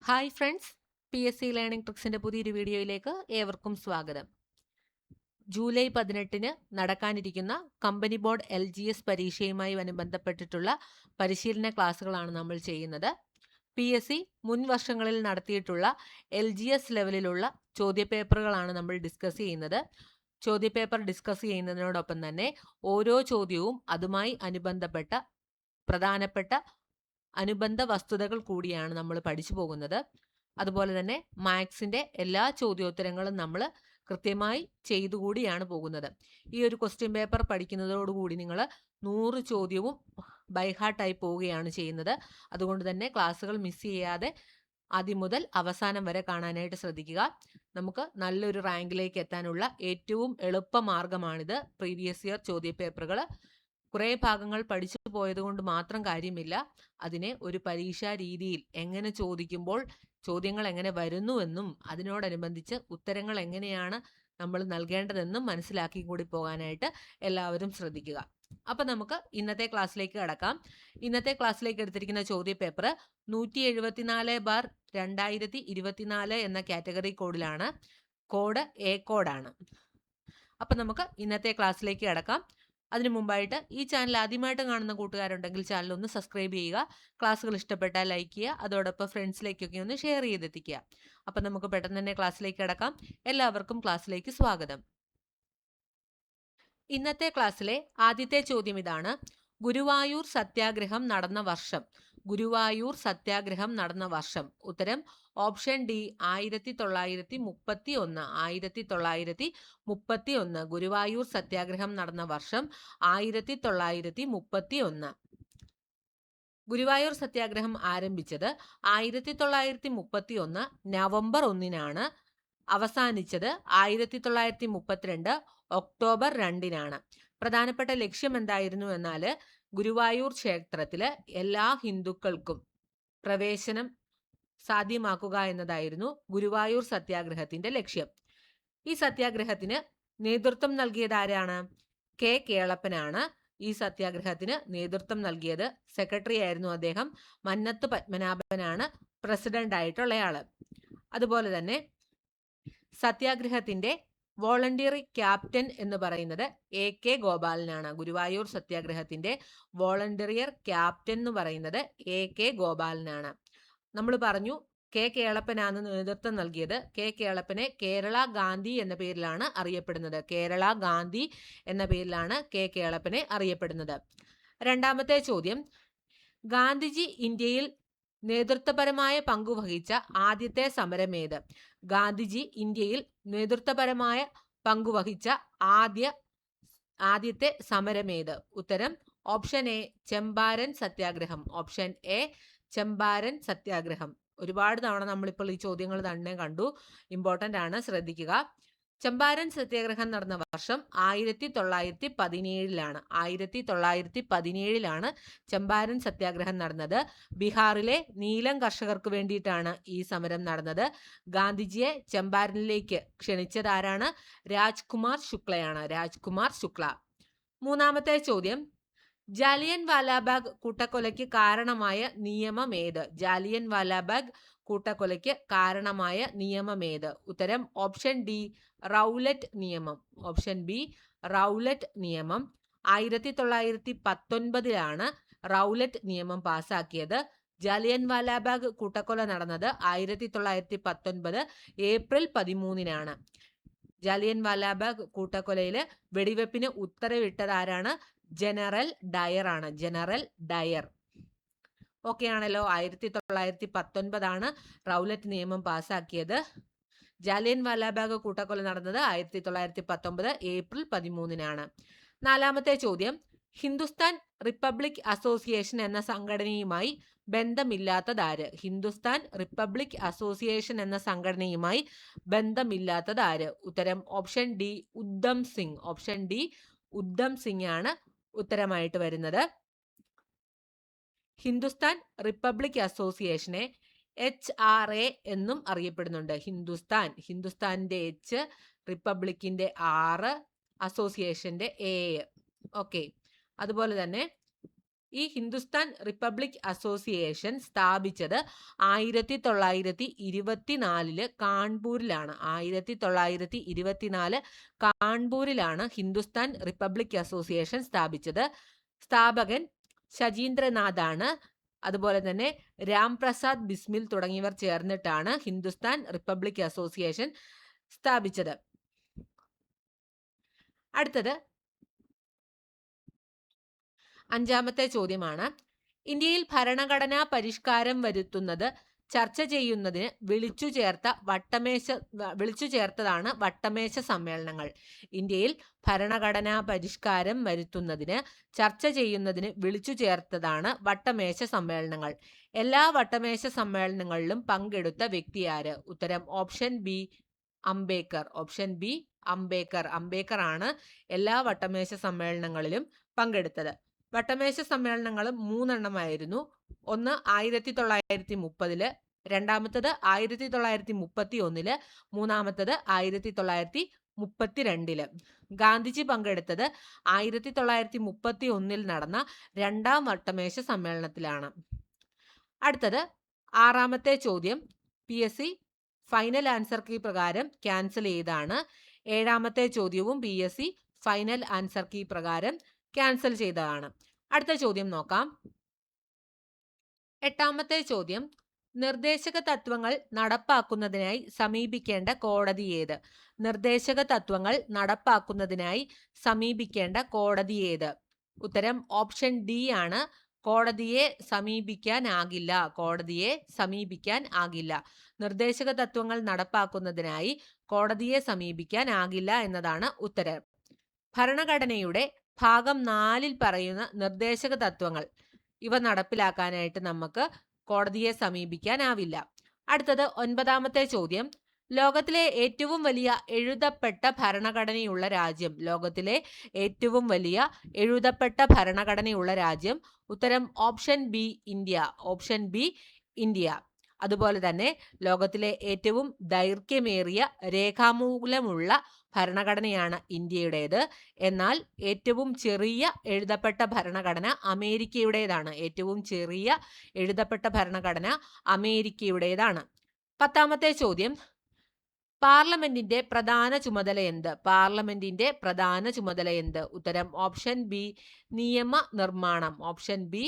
Hi friends, PSC learning ട്രിക്സിന്റെ പുതിയൊരു വീഡിയോയിലേക്ക് ഏവർക്കും സ്വാഗതം. ജൂലൈ 18 നടക്കാനിരിക്കുന്ന കമ്പനി ബോർഡ് LGS പരീക്ഷയുമായി ബന്ധപ്പെട്ടിട്ടുള്ള പരിശീലന ക്ലാസ്സുകളാണ് നമ്മൾ ചെയ്യുന്നത്. PSC മുൻ വർഷങ്ങളിൽ നടത്തിയിട്ടുള്ള LGS ലെവലിലുള്ള ചോദ്യപേപ്പറുകളാണ് നമ്മൾ ഡിസ്കസ് ചെയ്യുന്നത്. ചോദ്യപേപ്പർ ഡിസ്കസ് ചെയ്യുന്നതിനോടൊപ്പം തന്നെ ഓരോ ചോദ്യവും അതുമായി പ്രധാനപ്പെട്ട അനുബന്ധ വസ്തുതകൾ കൂടിയാണ് നമ്മൾ പഠിച്ചു പോകുന്നത്. അതുപോലെ തന്നെ മാത്സിന്റെ എല്ലാ ചോദ്യോത്തരങ്ങളും നമ്മൾ കൃത്യമായി ചെയ്തുകൂടിയാണ് പോകുന്നത്. ഈ ഒരു ക്വസ്റ്റ്യൻ പേപ്പർ പഠിക്കുന്നതോടുകൂടി നിങ്ങൾ 100 ചോദ്യവും ബൈഹാർട്ടായി പോവുകയാണ് ചെയ്യുന്നത്. അതുകൊണ്ട് തന്നെ ക്ലാസ്സുകൾ മിസ് ചെയ്യാതെ ആദ്യം മുതൽ അവസാനം വരെ കാണാനായിട്ട് ശ്രദ്ധിക്കുക. നമുക്ക് നല്ലൊരു റാങ്കിലേക്ക് എത്താനുള്ള ഏറ്റവും എളുപ്പ മാർഗമാണിത്. പ്രീവിയസ് ഇയർ ചോദ്യപേപ്പറുകൾ കുറേ ഭാഗങ്ങൾ പഠിച്ചു പോയത് കൊണ്ട് മാത്രം കാര്യമില്ല. അതിനെ ഒരു പരീക്ഷാ രീതിയിൽ എങ്ങനെ ചോദിക്കുമ്പോൾ ചോദ്യങ്ങൾ എങ്ങനെ വരുന്നുവെന്നും അതിനോടനുബന്ധിച്ച് ഉത്തരങ്ങൾ എങ്ങനെയാണ് നമ്മൾ നൽകേണ്ടതെന്നും മനസ്സിലാക്കി കൂടി പോകാനായിട്ട് എല്ലാവരും ശ്രദ്ധിക്കുക. അപ്പം നമുക്ക് ഇന്നത്തെ ക്ലാസ്സിലേക്ക് കടക്കാം. ഇന്നത്തെ ക്ലാസ്സിലേക്ക് എടുത്തിരിക്കുന്ന ചോദ്യപേപ്പർ 174/2024 എന്ന കാറ്റഗറി കോഡിലാണ്. കോഡ് A കോഡാണ്. അപ്പം നമുക്ക് ഇന്നത്തെ ക്ലാസ്സിലേക്ക് കടക്കാം. അതിനു മുമ്പായിട്ട് ഈ ചാനൽ ആദ്യമായിട്ട് കാണുന്ന കൂട്ടുകാരുണ്ടെങ്കിൽ ചാനൽ ഒന്ന് സബ്സ്ക്രൈബ് ചെയ്യുക. ക്ലാസ്സുകൾ ഇഷ്ടപ്പെട്ടാൽ ലൈക്ക് ചെയ്യുക. അതോടൊപ്പം ഫ്രണ്ട്സിലേക്കൊക്കെ ഒന്ന് ഷെയർ ചെയ്തെത്തിക്കുക. അപ്പം നമുക്ക് പെട്ടെന്ന് തന്നെ ക്ലാസ്സിലേക്ക് കടക്കാം. എല്ലാവർക്കും ക്ലാസ്സിലേക്ക് സ്വാഗതം. ഇന്നത്തെ ക്ലാസ്സിലെ ആദ്യത്തെ ചോദ്യം ഇതാണ്: ഗുരുവായൂർ സത്യാഗ്രഹം നടന്ന വർഷം. ഗുരുവായൂർ സത്യാഗ്രഹം നടന്ന വർഷം. ഉത്തരം ഓപ്ഷൻ ഡി 1931. 1931. ഗുരുവായൂർ സത്യാഗ്രഹം നടന്ന വർഷം 1931. ഗുരുവായൂർ സത്യാഗ്രഹം ആരംഭിച്ചത് 1931 നവംബർ 1-നാണ്. അവസാനിച്ചത് 1932 ഒക്ടോബർ 2-നാണ്. പ്രധാനപ്പെട്ട ലക്ഷ്യം എന്തായിരുന്നു എന്നാൽ ഗുരുവായൂർ ക്ഷേത്രത്തിൽ എല്ലാ ഹിന്ദുക്കൾക്കും പ്രവേശനം സാധ്യമാക്കുക എന്നതായിരുന്നു ഗുരുവായൂർ സത്യാഗ്രഹത്തിന്റെ ലക്ഷ്യം. ഈ സത്യാഗ്രഹത്തിന് നേതൃത്വം നൽകിയത് ആരാണ്? K കേളപ്പനാണ് ഈ സത്യാഗ്രഹത്തിന് നേതൃത്വം നൽകിയത്. സെക്രട്ടറി ആയിരുന്നു അദ്ദേഹം. മന്നത്ത് പത്മനാഭനാണ് പ്രസിഡന്റ് ആയിട്ടുള്ളയാള്. അതുപോലെ തന്നെ സത്യാഗ്രഹത്തിന്റെ വോളണ്ടിയറി ക്യാപ്റ്റൻ എന്ന് പറയുന്നത് AK ഗോപാലനാണ്. ഗുരുവായൂർ സത്യാഗ്രഹത്തിന്റെ വോളണ്ടിയർ ക്യാപ്റ്റൻ എന്ന് പറയുന്നത് AK ഗോപാലനാണ്. നമ്മൾ പറഞ്ഞു K കേളപ്പനാണ് നേതൃത്വം നൽകിയത്. K കേളപ്പനെ കേരള ഗാന്ധി എന്ന പേരിലാണ് അറിയപ്പെടുന്നത്. കേരള ഗാന്ധി എന്ന പേരിലാണ് K കേളപ്പനെ അറിയപ്പെടുന്നത്. രണ്ടാമത്തെ ചോദ്യം: ഗാന്ധിജി ഇന്ത്യയിൽ നേതൃത്വപരമായ പങ്കുവഹിച്ച ആദ്യത്തെ സമരമേത്? ഗാന്ധിജി ഇന്ത്യയിൽ നേതൃത്വപരമായ പങ്കുവഹിച്ച ആദ്യത്തെ സമരമേത്? ഉത്തരം ഓപ്ഷൻ എ ചമ്പാരൻ സത്യാഗ്രഹം. ഓപ്ഷൻ എ ചമ്പാരൻ സത്യാഗ്രഹം. ഒരുപാട് തവണ നമ്മളിപ്പോൾ ഈ ചോദ്യങ്ങൾ തന്നെ കണ്ടു. ഇമ്പോർട്ടൻ്റ് ആണ്, ശ്രദ്ധിക്കുക. ചമ്പാരൻ സത്യാഗ്രഹം നടന്ന വർഷം 1917-ലാണ്. 1917-ലാണ് ചമ്പാരൻ സത്യാഗ്രഹം നടന്നത്. ബീഹാറിലെ നീലം കർഷകർക്ക് വേണ്ടിയിട്ടാണ് ഈ സമരം നടന്നത്. ഗാന്ധിജിയെ ചമ്പാരനിലേക്ക് ക്ഷണിച്ചത് ആരാണ്? രാജ്കുമാർ ശുക്ലയാണ്. രാജ്കുമാർ ശുക്ല. മൂന്നാമത്തെ ചോദ്യം: ജാലിയൻ വാലാബാഗ് കൂട്ടക്കൊലയ്ക്ക് കാരണമായ നിയമം ഏത്? ജാലിയൻ വാലാബാഗ് കൂട്ടക്കൊലയ്ക്ക് കാരണമായ നിയമം ഏത്? ഉത്തരം ഓപ്ഷൻ ഡി റൗലറ്റ് നിയമം. ഓപ്ഷൻ ബി റൗലറ്റ് നിയമം. 1919-ലാണ് റൗലറ്റ് നിയമം പാസാക്കിയത്. ജാലിയൻ വാലാബാഗ് കൂട്ടക്കൊല നടന്നത് 1919 ഏപ്രിൽ 13-നാണ്. ജാലിയൻ വാലാബാഗ് കൂട്ടക്കൊലയിൽ വെടിവെപ്പിന് ഉത്തരവിട്ടത് ആരാണ്? ജനറൽ ഡയർ ആണ്. General Dyer. ഓക്കെ ആണല്ലോ. 1919 റൗലറ്റ് നിയമം പാസാക്കിയത്. ജാലിയൻ വാലാബാഗ് കൂട്ടക്കൊല നടന്നത് 1919 ഏപ്രിൽ 13-നാണ്. നാലാമത്തെ ചോദ്യം: ഹിന്ദുസ്ഥാൻ റിപ്പബ്ലിക് അസോസിയേഷൻ എന്ന സംഘടനയുമായി ബന്ധമില്ലാത്തതാര്? ഹിന്ദുസ്ഥാൻ റിപ്പബ്ലിക് അസോസിയേഷൻ എന്ന സംഘടനയുമായി ബന്ധമില്ലാത്തതാര്? ഉത്തരം option D Udham Singh. Option D Udham Singh ആണ് ഉത്തരമായിട്ട് വരുന്നത്. ഹിന്ദുസ്ഥാൻ റിപ്പബ്ലിക് അസോസിയേഷനെ HRA എന്നും അറിയപ്പെടുന്നുണ്ട്. ഹിന്ദുസ്ഥാന്റെ H, റിപ്പബ്ലിക്കിന്റെ R, അസോസിയേഷന്റെ A. ഓക്കെ. അതുപോലെ തന്നെ ഈ ഹിന്ദുസ്ഥാൻ റിപ്പബ്ലിക് അസോസിയേഷൻ സ്ഥാപിച്ചത് 1924 കാൺപൂരിലാണ്. 1924 കാൺപൂരിലാണ് ഹിന്ദുസ്ഥാൻ റിപ്പബ്ലിക് അസോസിയേഷൻ സ്ഥാപിച്ചത്. സ്ഥാപകൻ ശചീന്ദ്രനാഥാണ്. അതുപോലെ തന്നെ രാംപ്രസാദ് ബിസ്മിൽ തുടങ്ങിയവർ ചേർന്നിട്ടാണ് ഹിന്ദുസ്ഥാൻ റിപ്പബ്ലിക് അസോസിയേഷൻ സ്ഥാപിച്ചത്. അടുത്തത് 5ാമത്തെ ചോദ്യമാണ്. ഇന്ത്യയിൽ ഭരണഘടനാ പരിഷ്കാരം വരുത്തുന്നത് ചർച്ച ചെയ്യുന്നതിന് വിളിച്ചു ചേർത്തതാണ് വട്ടമേശ സമ്മേളനങ്ങൾ. ഇന്ത്യയിൽ ഭരണഘടനാ പരിഷ്കാരം വരുത്തുന്നതിന് ചർച്ച ചെയ്യുന്നതിന് വിളിച്ചു ചേർത്തതാണ് വട്ടമേശ സമ്മേളനങ്ങൾ. എല്ലാ വട്ടമേശ സമ്മേളനങ്ങളിലും പങ്കെടുത്ത വ്യക്തി ആര്? ഉത്തരം option B Ambedkar. Option B Ambedkar. Ambedkar ആണ് എല്ലാ വട്ടമേശ സമ്മേളനങ്ങളിലും പങ്കെടുത്തത്. വട്ടമേശ സമ്മേളനങ്ങൾ 3 എണ്ണമായിരുന്നു. ഒന്ന് 1930, രണ്ടാമത്തത് 1931, മൂന്നാമത്തത് 1932. ഗാന്ധിജി പങ്കെടുത്തത് 1931 നടന്ന 2ാം വട്ടമേശ സമ്മേളനത്തിലാണ്. അടുത്തത് 6ാമത്തെ ചോദ്യം PSC ഫൈനൽ ആൻസർ കീ പ്രകാരം ക്യാൻസൽ ചെയ്താണ്. 7ാമത്തെ ചോദ്യവും PSC ഫൈനൽ ആൻസർ കീ പ്രകാരം ക്യാൻസൽ ചെയ്തതാണ്. അടുത്ത ചോദ്യം നോക്കാം. 8ാമത്തെ ചോദ്യം നിർദ്ദേശക തത്വങ്ങൾ നടപ്പാക്കുന്നതിനായി സമീപിക്കേണ്ട കോടതി ഏത്? നിർദ്ദേശക തത്വങ്ങൾ നടപ്പാക്കുന്നതിനായി സമീപിക്കേണ്ട കോടതി ഏത്? ഉത്തരം ഓപ്ഷൻ ഡി ആണ്. കോടതിയെ സമീപിക്കാനാകില്ല. കോടതിയെ സമീപിക്കാനാകില്ല. നിർദ്ദേശക തത്വങ്ങൾ നടപ്പാക്കുന്നതിനായി കോടതിയെ സമീപിക്കാനാകില്ല എന്നതാണ് ഉത്തരം. ഭരണഘടനയുടെ ഭാഗം 4 പറയുന്ന നിർദ്ദേശക തത്വങ്ങൾ ഇവ നടപ്പിലാക്കാനായിട്ട് നമുക്ക് കോടതിയെ സമീപിക്കാനാവില്ല. അടുത്തത് 9ാമത്തെ ചോദ്യം. ലോകത്തിലെ ഏറ്റവും വലിയ എഴുതപ്പെട്ട ഭരണഘടനയുള്ള രാജ്യം. ലോകത്തിലെ ഏറ്റവും വലിയ എഴുതപ്പെട്ട ഭരണഘടനയുള്ള രാജ്യം. ഉത്തരം option B India. Option B India. അതുപോലെ തന്നെ ലോകത്തിലെ ഏറ്റവും ദൈർഘ്യമേറിയ രേഖാമൂലമുള്ള ഭരണഘടനയാണ് ഇന്ത്യയുടേത്. എന്നാൽ ഏറ്റവും ചെറിയ എഴുതപ്പെട്ട ഭരണഘടന അമേരിക്കയുടേതാണ്. ഏറ്റവും ചെറിയ എഴുതപ്പെട്ട ഭരണഘടന അമേരിക്കയുടേതാണ്. 10ാമത്തെ ചോദ്യം. പാർലമെന്റിന്റെ പ്രധാന ചുമതല എന്ത്? പാർലമെന്റിന്റെ പ്രധാന ചുമതല എന്ത്? ഉത്തരം ഓപ്ഷൻ ബി നിയമനിർമ്മാണം. ഓപ്ഷൻ ബി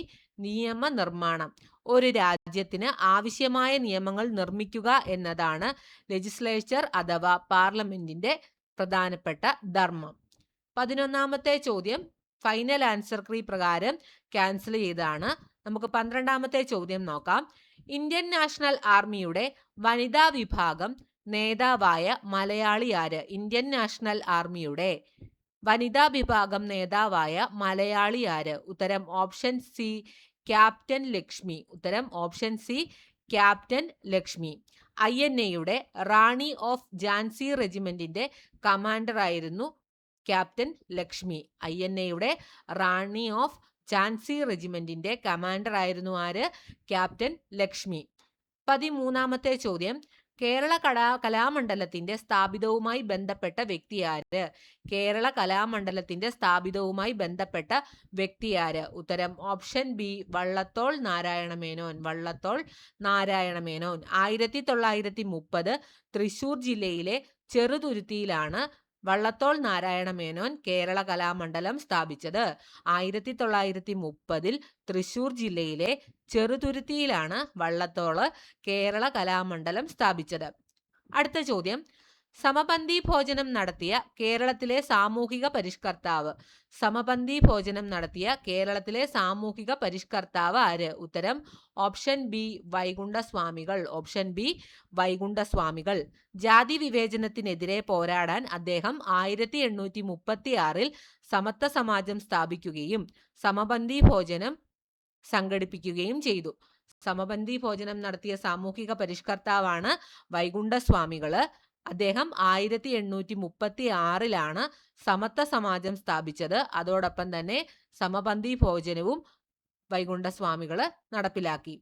നിയമനിർമ്മാണം. ഒരു രാജ്യത്തിന് ആവശ്യമായ നിയമങ്ങൾ നിർമ്മിക്കുക എന്നതാണ് ലെജിസ്ലേച്ചർ അഥവാ പാർലമെന്റിന്റെ പ്രധാനപ്പെട്ട ധർമ്മം. 11ാമത്തെ ചോദ്യം ഫൈനൽ ആൻസർ കീ പ്രകാരം ക്യാൻസൽ ചെയ്തതാണ്. നമുക്ക് 12ാമത്തെ ചോദ്യം നോക്കാം. ഇന്ത്യൻ നാഷണൽ ആർമിയുടെ വനിതാ വിഭാഗം നേതാവായ മലയാളി ആര്? ഇന്ത്യൻ നാഷണൽ ആർമിയുടെ വനിതാ വിഭാഗം നേതാവായ മലയാളി ആര്? ഉത്തരം ഓപ്ഷൻ സി ക്യാപ്റ്റൻ ലക്ഷ്മി. ഉത്തരം ഓപ്ഷൻ സി ക്യാപ്റ്റൻ ലക്ഷ്മി. INA-യുടെ റാണി ഓഫ് ഝാൻസി റെജിമെന്റിന്റെ കമാൻഡർ ആയിരുന്നു ക്യാപ്റ്റൻ ലക്ഷ്മി. INA-യുടെ റാണി ഓഫ് ഝാൻസി റെജിമെന്റിന്റെ കമാൻഡർ ആയിരുന്നു ആര്? ക്യാപ്റ്റൻ ലക്ഷ്മി. 13ാമത്തെ ചോദ്യം. കേരള കലാമണ്ഡലത്തിന്റെ സ്ഥാപിതവുമായി ബന്ധപ്പെട്ട വ്യക്തി ആര്? കേരള കലാമണ്ഡലത്തിന്റെ സ്ഥാപിതവുമായി ബന്ധപ്പെട്ട വ്യക്തി ആര്? ഉത്തരം ഓപ്ഷൻ ബി വള്ളത്തോൾ നാരായണ മേനോൻ. വള്ളത്തോൾ നാരായണ മേനോൻ. 1930 തൃശൂർ ജില്ലയിലെ ചെറുതുരുത്തിയിലാണ് വള്ളത്തോൾ നാരായണ മേനോൻ കേരള കലാമണ്ഡലം സ്ഥാപിച്ചത്. 1930 തൃശൂർ ജില്ലയിലെ ചെറുതുരുത്തിയിലാണ് വള്ളത്തോള് കേരള കലാമണ്ഡലം സ്ഥാപിച്ചത്. അടുത്ത ചോദ്യം. സമപന്തി ഭോജനം നടത്തിയ കേരളത്തിലെ സാമൂഹിക പരിഷ്കർത്താവ്. സമപന്തി ഭോജനം നടത്തിയ കേരളത്തിലെ സാമൂഹിക പരിഷ്കർത്താവ് ആര്? ഉത്തരം option B Vaikundaswamikal. Option B Vaikundaswamikal. ജാതി വിവേചനത്തിനെതിരെ പോരാടാൻ അദ്ദേഹം 1836 സമത്വ സമാജം സ്ഥാപിക്കുകയും സമപന്തി ഭോജനം സംഘടിപ്പിക്കുകയും ചെയ്തു. സമപന്തി ഭോജനം നടത്തിയ സാമൂഹിക പരിഷ്കർത്താവാണ് വൈകുണ്ഠസ്വാമികള്. അദ്ദേഹം 1836 സമത്വ സമാജം സ്ഥാപിച്ചത്. അതോടൊപ്പം തന്നെ സമപന്തി ഭോജനവും വൈകുണ്ഠസ്വാമികള് നടപ്പിലാക്കി.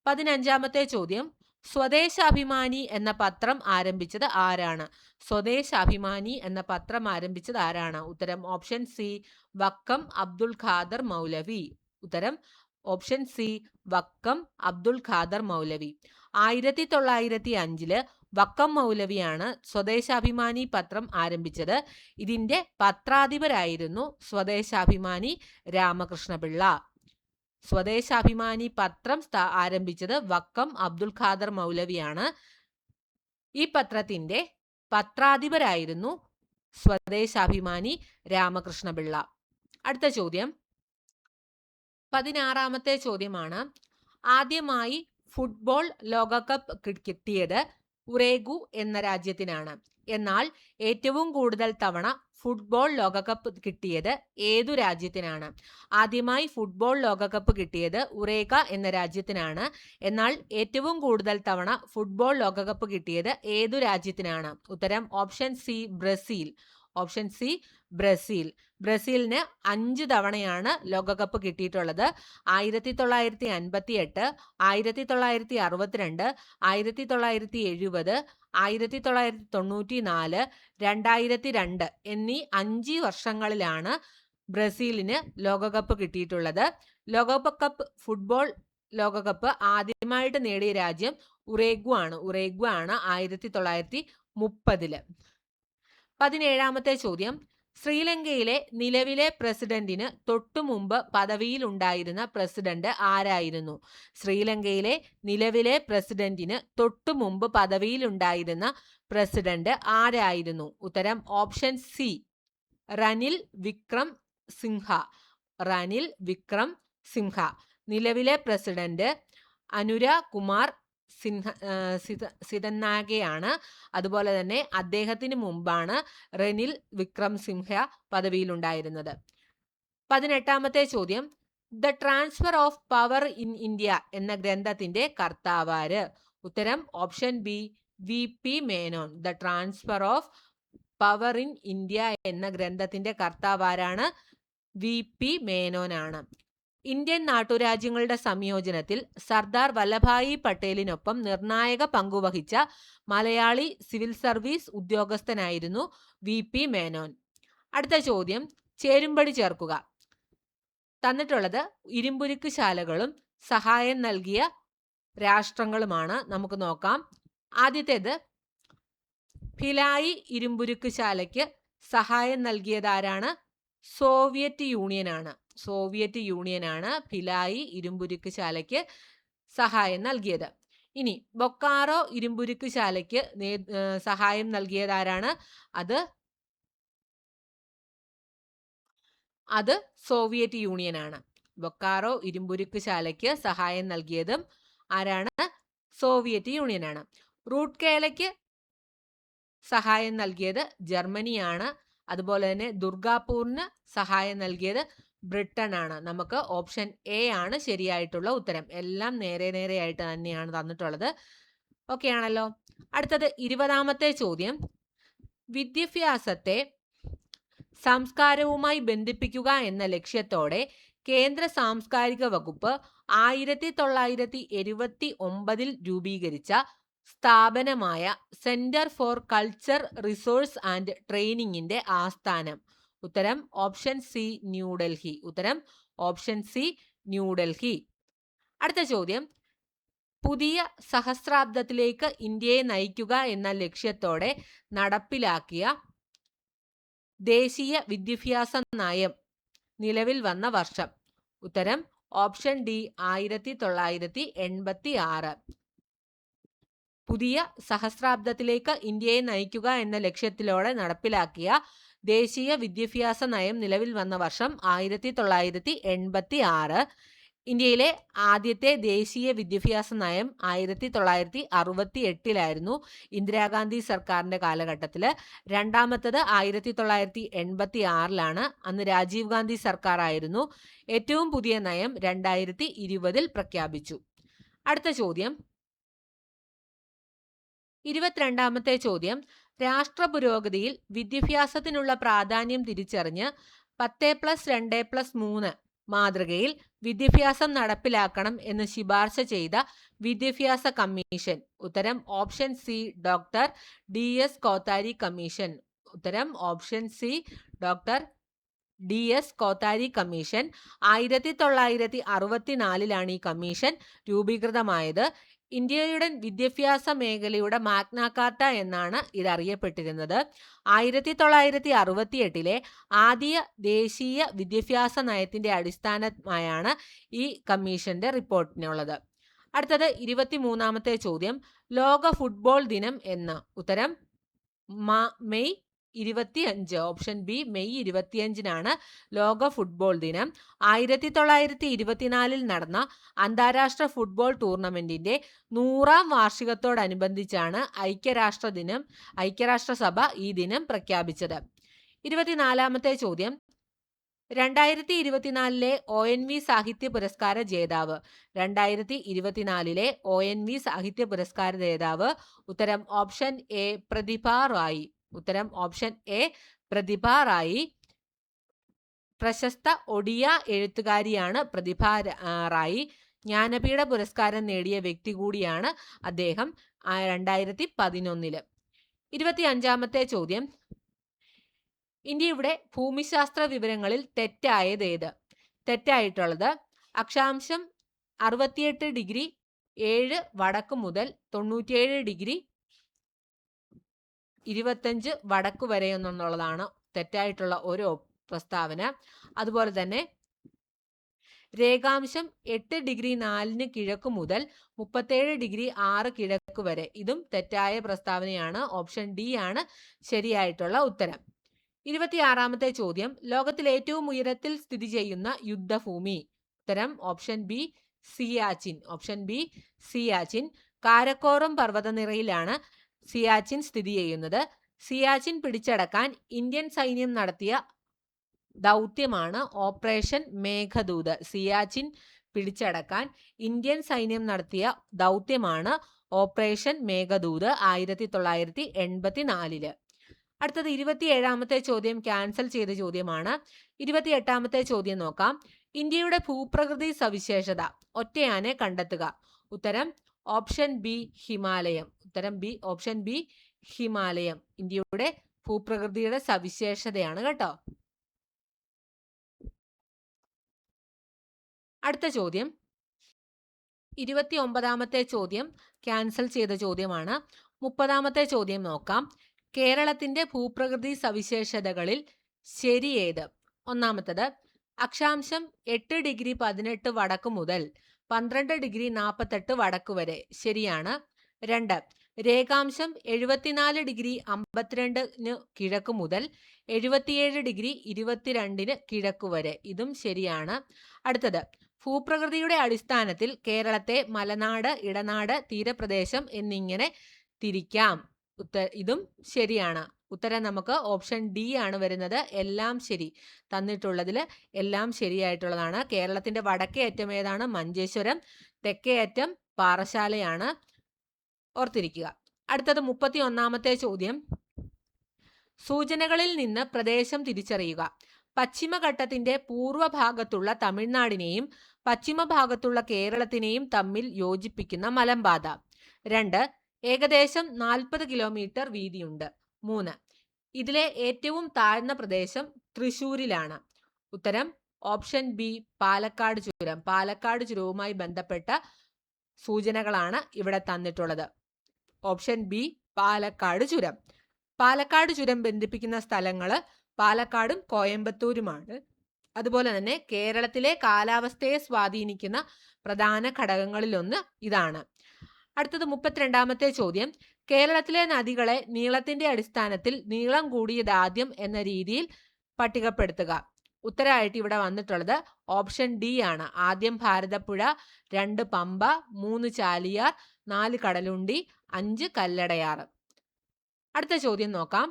15ാമത്തെ ചോദ്യം. സ്വദേശാഭിമാനി എന്ന പത്രം ആരംഭിച്ചത് ആരാണ്? സ്വദേശാഭിമാനി എന്ന പത്രം ആരംഭിച്ചത് ആരാണ്? ഉത്തരം ഓപ്ഷൻ സി വക്കം അബ്ദുൽ ഖാദർ മൗലവി. ഉത്തരം ഓപ്ഷൻ സി വക്കം അബ്ദുൽ ഖാദർ മൗലവി. 1905 വക്കം മൗലവിയാണ് സ്വദേശാഭിമാനി പത്രം ആരംഭിച്ചത്. ഇതിന്റെ പത്രാധിപരായിരുന്നു സ്വദേശാഭിമാനി രാമകൃഷ്ണപിള്ള. സ്വദേശാഭിമാനി പത്രം ആരംഭിച്ചത് വക്കം അബ്ദുൽ ഖാദർ മൗലവിയാണ്. ഈ പത്രത്തിന്റെ പത്രാധിപരായിരുന്നു സ്വദേശാഭിമാനി രാമകൃഷ്ണപിള്ള. അടുത്ത ചോദ്യം 16ാമത്തെ ചോദ്യമാണ്. ആദ്യമായി ഫുട്ബോൾ ലോകകപ്പ് കിട്ടിയത് ഉറേഗു എന്ന രാജ്യത്തിനാണ്. എന്നാൽ ഏറ്റവും കൂടുതൽ തവണ ഫുട്ബോൾ ലോകകപ്പ് കിട്ടിയത് ഏതു രാജ്യത്തിനാണ്? ആദ്യമായി ഫുട്ബോൾ ലോകകപ്പ് കിട്ടിയത് ഉറേഗ എന്ന രാജ്യത്തിനാണ്. എന്നാൽ ഏറ്റവും കൂടുതൽ തവണ ഫുട്ബോൾ ലോകകപ്പ് കിട്ടിയത് ഏതു രാജ്യത്തിനാണ്? ഉത്തരം option C Brazil. Option C Brazil. ബ്രസീലിന് 5 തവണയാണ് ലോകകപ്പ് കിട്ടിയിട്ടുള്ളത്. 1958, 1962, 1970, 1994, 2002 എന്നീ 5 വർഷങ്ങളിലാണ് ബ്രസീലിന് ലോകകപ്പ് കിട്ടിയിട്ടുള്ളത്. ഫുട്ബോൾ ലോകകപ്പ് ആദ്യമായിട്ട് നേടിയ രാജ്യം ഉറേഗ്വ ആണ്. 1930. 17ാമത്തെ ചോദ്യം. ശ്രീലങ്കയിലെ നിലവിലെ പ്രസിഡന്റിന് തൊട്ടുമുമ്പ് പദവിയിൽ ഉണ്ടായിരുന്ന പ്രസിഡന്റ് ആരായിരുന്നു? ശ്രീലങ്കയിലെ നിലവിലെ പ്രസിഡന്റിന് തൊട്ടുമുമ്പ് പദവിയിൽ ഉണ്ടായിരുന്ന പ്രസിഡന്റ് ആരായിരുന്നു? ഉത്തരം ഓപ്ഷൻ സി റനിൽ വിക്രം സിംഹ. റനിൽ വിക്രം സിംഹ. നിലവിലെ പ്രസിഡന്റ് അനുര കുമാർ സിതന്നാഗയാണ്. അതുപോലെ തന്നെ അദ്ദേഹത്തിന് മുമ്പാണ് റനിൽ വിക്രം സിംഹ പദവിയിലുണ്ടായിരുന്നത്. 18ാമത്തെ ചോദ്യം. The transfer of power in India എന്ന ഗ്രന്ഥത്തിന്റെ കർത്താവാര്? ഉത്തരം option B V P Menon. The transfer of power in India എന്ന ഗ്രന്ഥത്തിന്റെ കർത്താവാരാണ്? വി പി മേനോനാണ്. ഇന്ത്യൻ നാട്ടുരാജ്യങ്ങളുടെ സംയോജനത്തിൽ സർദാർ വല്ലഭായി പട്ടേലിനൊപ്പം നിർണായക പങ്കുവഹിച്ച മലയാളി സിവിൽ സർവീസ് ഉദ്യോഗസ്ഥനായിരുന്നു വി പി മേനോൻ. അടുത്ത ചോദ്യം. ചേരുംപടി ചേർക്കുക. തന്നിട്ടുള്ളത് ഇരുമ്പുരുക്ക് ശാലകളും സഹായം നൽകിയ രാഷ്ട്രങ്ങളുമാണ്. നമുക്ക് നോക്കാം. ആദ്യത്തേത് ഭിലായി ഇരുമ്പുരുക്ക് ശാലയ്ക്ക് സഹായം നൽകിയതാരാണ്? സോവിയറ്റ് യൂണിയനാണ്. സോവിയറ്റ് യൂണിയനാണ് ഭിലായി ഇരുമ്പുരുക്ക് ശാലയ്ക്ക് സഹായം നൽകിയത്. ഇനി ബൊക്കാറോ ഇരുമ്പുരുക്ക് ശാലയ്ക്ക് സഹായം നൽകിയതാരാണ്? അത് സോവിയറ്റ് യൂണിയനാണ്. ബൊക്കാറോ ഇരുമ്പുരുക്ക് ശാലയ്ക്ക് സഹായം നൽകിയതും ആരാണ്? സോവിയറ്റ് യൂണിയനാണ്. റൂട്ട്കേലയ്ക്ക് സഹായം നൽകിയത് ജർമ്മനിയാണ്. അതുപോലെ തന്നെ ദുർഗാപൂറിന് സഹായം നൽകിയത് ബ്രിട്ടൻ ആണ്. നമുക്ക് ഓപ്ഷൻ എ ആണ് ശരിയായിട്ടുള്ള ഉത്തരം. എല്ലാം നേരെ നേരെയായിട്ട് തന്നെയാണ് തന്നിട്ടുള്ളത്. ഓക്കെ ആണല്ലോ. അടുത്തത് 20ാമത്തെ ചോദ്യം. വിദ്യാഭ്യാസത്തെ സംസ്കാരവുമായി ബന്ധിപ്പിക്കുക എന്ന ലക്ഷ്യത്തോടെ കേന്ദ്ര സാംസ്കാരിക വകുപ്പ് 1979 രൂപീകരിച്ച സ്ഥാപനമായ centre for culture resource and ട്രെയിനിങ്ങിന്റെ ആസ്ഥാനം? ഉത്തരം ഓപ്ഷൻ സി ന്യൂഡൽഹി. ഉത്തരം ഓപ്ഷൻ സി ന്യൂഡൽഹി. അടുത്ത ചോദ്യം. പുതിയ സഹസ്രാബ്ദത്തിലേക്ക് ഇന്ത്യയെ നയിക്കുക എന്ന ലക്ഷ്യത്തോടെ നടപ്പിലാക്കിയ ദേശീയ വിദ്യാഭ്യാസ നയം നിലവിൽ വന്ന വർഷം? ഉത്തരം ഓപ്ഷൻ ഡി 1986. പുതിയ സഹസ്രാബ്ദത്തിലേക്ക് ഇന്ത്യയെ നയിക്കുക എന്ന ലക്ഷ്യത്തിലൂടെ നടപ്പിലാക്കിയ ദേശീയ വിദ്യാഭ്യാസ നയം നിലവിൽ വന്ന വർഷം 1986. ഇന്ത്യയിലെ ആദ്യത്തെ ദേശീയ വിദ്യാഭ്യാസ നയം 1968 ഇന്ദിരാഗാന്ധി സർക്കാരിന്റെ കാലഘട്ടത്തിൽ. രണ്ടാമത്തത് 1986 അന്ന് രാജീവ് ഗാന്ധി സർക്കാർ ആയിരുന്നു. ഏറ്റവും പുതിയ നയം 2020 പ്രഖ്യാപിച്ചു. അടുത്ത ചോദ്യം 22ാമത്തെ ചോദ്യം. രാഷ്ട്ര പുരോഗതിയിൽ വിദ്യാഭ്യാസത്തിനുള്ള പ്രാധാന്യം തിരിച്ചറിഞ്ഞ് 10+2+3 മാതൃകയിൽ വിദ്യാഭ്യാസം നടപ്പിലാക്കണം എന്ന് ശുപാർശ ചെയ്ത വിദ്യാഭ്യാസ കമ്മീഷൻ? ഉത്തരം option C doctor DS Kothari commission. ഉത്തരം option C doctor DS Kothari commission. 1964 ഈ കമ്മീഷൻ രൂപീകൃതമായത്. ഇന്ത്യയുടെ വിദ്യാഭ്യാസ മേഖലയുടെ മാഗ്ന കാർട്ട എന്നാണ് ഇത് അറിയപ്പെട്ടിരുന്നത്. 1968 ആദ്യ ദേശീയ വിദ്യാഭ്യാസ നയത്തിന്റെ അടിസ്ഥാനമായാണ് ഈ കമ്മീഷന്റെ റിപ്പോർട്ടിനുള്ളത്. അടുത്തത് 23-ാമത്തെ ചോദ്യം. ലോക ഫുട്ബോൾ ദിനം എന്ന്? ഉത്തരം മെയ് 25. ഓപ്ഷൻ ബി മെയ് 25-നാണ് ലോക ഫുട്ബോൾ ദിനം. 1924 നടന്ന അന്താരാഷ്ട്ര ഫുട്ബോൾ ടൂർണമെന്റിന്റെ 100-ാം വാർഷികത്തോടനുബന്ധിച്ചാണ് ഐക്യരാഷ്ട്രസഭ ഈ ദിനം പ്രഖ്യാപിച്ചത്. 24-ാമത്തെ ചോദ്യം. 2024 ONV സാഹിത്യ പുരസ്കാര ജേതാവ്. 2024 ONV സാഹിത്യ പുരസ്കാര ജേതാവ്. ഉത്തരം ഓപ്ഷൻ എ പ്രതിഭ റായി. ഉത്തരം ഓപ്ഷൻ എ പ്രതിഭ റായി. പ്രശസ്ത ഒഡിയ എഴുത്തുകാരിയാണ് പ്രതിഭ റായി. ജ്ഞാനപീഠ പുരസ്കാരം നേടിയ വ്യക്തി കൂടിയാണ് അദ്ദേഹം 2011. 25-ാമത്തെ ചോദ്യം. ഇന്ത്യയുടെ ഭൂമിശാസ്ത്ര വിവരങ്ങളിൽ തെറ്റായതേത്? തെറ്റായിട്ടുള്ളത് അക്ഷാംശം 68 ഡിഗ്രി 7 വടക്ക് മുതൽ 97 ഡിഗ്രി 25 വടക്ക് വരെ എന്നുള്ളതാണ് തെറ്റായിട്ടുള്ള ഒരു പ്രസ്താവന. അതുപോലെ തന്നെ രേഖാംശം 8 ഡിഗ്രി 4 കിഴക്ക് മുതൽ 37 ഡിഗ്രി 6 കിഴക്ക് വരെ, ഇതും തെറ്റായ പ്രസ്താവനയാണ്. ഓപ്ഷൻ ഡി ആണ് ശരിയായിട്ടുള്ള ഉത്തരം. 26-ാമത്തെ ചോദ്യം. ലോകത്തിൽ ഏറ്റവും ഉയരത്തിൽ സ്ഥിതി ചെയ്യുന്ന യുദ്ധഭൂമി. ഉത്തരം option B Siachen. Option B Siachen. Karakoram പർവ്വതനിരയിലാണ് സിയാച്ചിൻ സ്ഥിതി ചെയ്യുന്നത്. സിയാച്ചിൻ പിടിച്ചടക്കാൻ ഇന്ത്യൻ സൈന്യം നടത്തിയ ദൗത്യമാണ് ഓപ്പറേഷൻ മേഘദൂത്. സിയാച്ചിൻ പിടിച്ചടക്കാൻ ഇന്ത്യൻ സൈന്യം നടത്തിയ ദൗത്യമാണ് ഓപ്പറേഷൻ മേഘദൂത് 1984. അടുത്തത് 27-ാമത്തെ ചോദ്യം ക്യാൻസൽ ചെയ്ത ചോദ്യമാണ്. 28-ാമത്തെ ചോദ്യം നോക്കാം. ഇന്ത്യയുടെ ഭൂപ്രകൃതി സവിശേഷത ഒറ്റയാനെ കണ്ടെത്തുക. ഉത്തരം ഓപ്ഷൻ ബി ഹിമാലയം. ഉത്തരം ബി ഓപ്ഷൻ ബി ഹിമാലയം ഇന്ത്യയുടെ ഭൂപ്രകൃതിയുടെ സവിശേഷതയാണ് കേട്ടോ. അടുത്ത ചോദ്യം 29-ാമത്തെ ചോദ്യം ക്യാൻസൽ ചെയ്ത ചോദ്യമാണ്. 30-ാമത്തെ ചോദ്യം നോക്കാം. കേരളത്തിന്റെ ഭൂപ്രകൃതി സവിശേഷതകളിൽ ശരിയേത്? ഒന്നാമത്തത് അക്ഷാംശം 8 ഡിഗ്രി 18 വടക്ക് മുതൽ 12 ഡിഗ്രി 48 വടക്ക് വരെ, ശരിയാണ്. 2. രേഖാംശം 74 ഡിഗ്രി 52 കിഴക്ക് മുതൽ 77 ഡിഗ്രി 22 കിഴക്ക് വരെ, ഇതും ശരിയാണ്. അടുത്തത് ഭൂപ്രകൃതിയുടെ അടിസ്ഥാനത്തിൽ കേരളത്തെ മലനാട്, ഇടനാട്, തീരപ്രദേശം എന്നിങ്ങനെ തിരിക്കാം. ഇതും ശരിയാണ്. ഉത്തരം നമുക്ക് ഓപ്ഷൻ ഡി ആണ് വരുന്നത്. എല്ലാം ശരി. തന്നിട്ടുള്ളതിൽ എല്ലാം ശരിയായിട്ടുള്ളതാണ്. കേരളത്തിന്റെ വടക്കേ അറ്റം ഏതാണ്? മഞ്ചേശ്വരം. തെക്കേ അറ്റം പാറശാലയാണ്. ഓർത്തിരിക്കുക. അടുത്തത് 31-ാമത്തെ ചോദ്യം. സൂചനകളിൽ നിന്ന് പ്രദേശം തിരിച്ചറിയുക. പശ്ചിമഘട്ടത്തിന്റെ പൂർവ്വഭാഗത്തുള്ള തമിഴ്നാടിനെയും പശ്ചിമഭാഗത്തുള്ള കേരളത്തിനെയും തമ്മിൽ യോജിപ്പിക്കുന്ന മലമ്പാത. 2. ഏകദേശം 40 കിലോമീറ്റർ വീതിയുണ്ട്. 3. ഇതിലെ ഏറ്റവും താഴ്ന്ന പ്രദേശം തൃശ്ശൂരിലാണ്. ഉത്തരം ഓപ്ഷൻ ബി പാലക്കാട് ചുരം. പാലക്കാട് ചുരവുമായി ബന്ധപ്പെട്ട സൂചനകളാണ് ഇവിടെ തന്നിട്ടുള്ളത്. ഓപ്ഷൻ ബി പാലക്കാട് ചുരം. പാലക്കാട് ചുരം ബന്ധിപ്പിക്കുന്ന സ്ഥലങ്ങൾ പാലക്കാടും കോയമ്പത്തൂരുമാണ്. അതുപോലെ തന്നെ കേരളത്തിലെ കാലാവസ്ഥയെ സ്വാധീനിക്കുന്ന പ്രധാന ഘടകങ്ങളിലൊന്ന് ഇതാണ്. അടുത്തത് 32-ാമത്തെ ചോദ്യം. കേരളത്തിലെ നദികളെ നീളത്തിന്റെ അടിസ്ഥാനത്തിൽ നീളം കൂടിയതാദ്യം എന്ന രീതിയിൽ പട്ടികപ്പെടുത്തുക. ഉത്തരമായിട്ട് ഇവിടെ വന്നിട്ടുള്ളത് ഓപ്ഷൻ ഡി ആണ്. ആദ്യം ഭാരതപ്പുഴ, 2 പമ്പ, 3 ചാലിയാർ, 4 കടലുണ്ടി, 5 കല്ലടയാറ്. അടുത്ത ചോദ്യം നോക്കാം.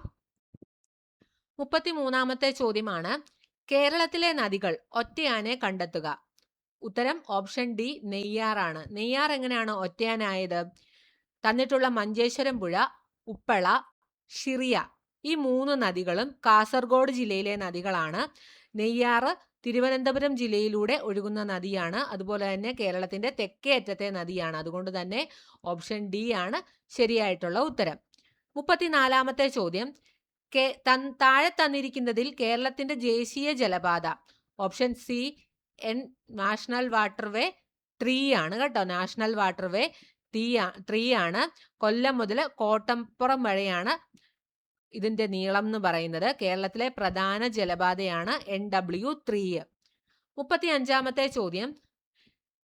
33-ാമത്തെ ചോദ്യമാണ്. കേരളത്തിലെ നദികൾ ഒറ്റയാനെ കണ്ടെത്തുക. ഉത്തരം ഓപ്ഷൻ ഡി നെയ്യാറാണ്. നെയ്യാർ എങ്ങനെയാണ് ഒറ്റയാനായത്? തന്നിട്ടുള്ള മഞ്ചേശ്വരം പുഴ, ഉപ്പള, ഷിറിയ ഈ 3 നദികളും കാസർഗോഡ് ജില്ലയിലെ നദികളാണ്. നെയ്യാറ് തിരുവനന്തപുരം ജില്ലയിലൂടെ ഒഴുകുന്ന നദിയാണ്. അതുപോലെ തന്നെ കേരളത്തിന്റെ തെക്കേ അറ്റത്തെ നദിയാണ്. അതുകൊണ്ട് തന്നെ ഓപ്ഷൻ ഡി ആണ് ശരിയായിട്ടുള്ള ഉത്തരം. 34-ാമത്തെ ചോദ്യം. താഴെ തന്നിരിക്കുന്നതിൽ കേരളത്തിന്റെ ദേശീയ ജലപാത. ഓപ്ഷൻ സി നാഷണൽ വാട്ടർവേ 3 ആണ് കേട്ടോ. നാഷണൽ വാട്ടർവേ 3 ആണ്. കൊല്ലം മുതൽ കോട്ടപ്പുറം വരെയാണ് ഇതിന്റെ നീളം എന്ന് പറയുന്നത്. കേരളത്തിലെ പ്രധാന ജലപാതയാണ് NW3. 35-ാമത്തെ ചോദ്യം,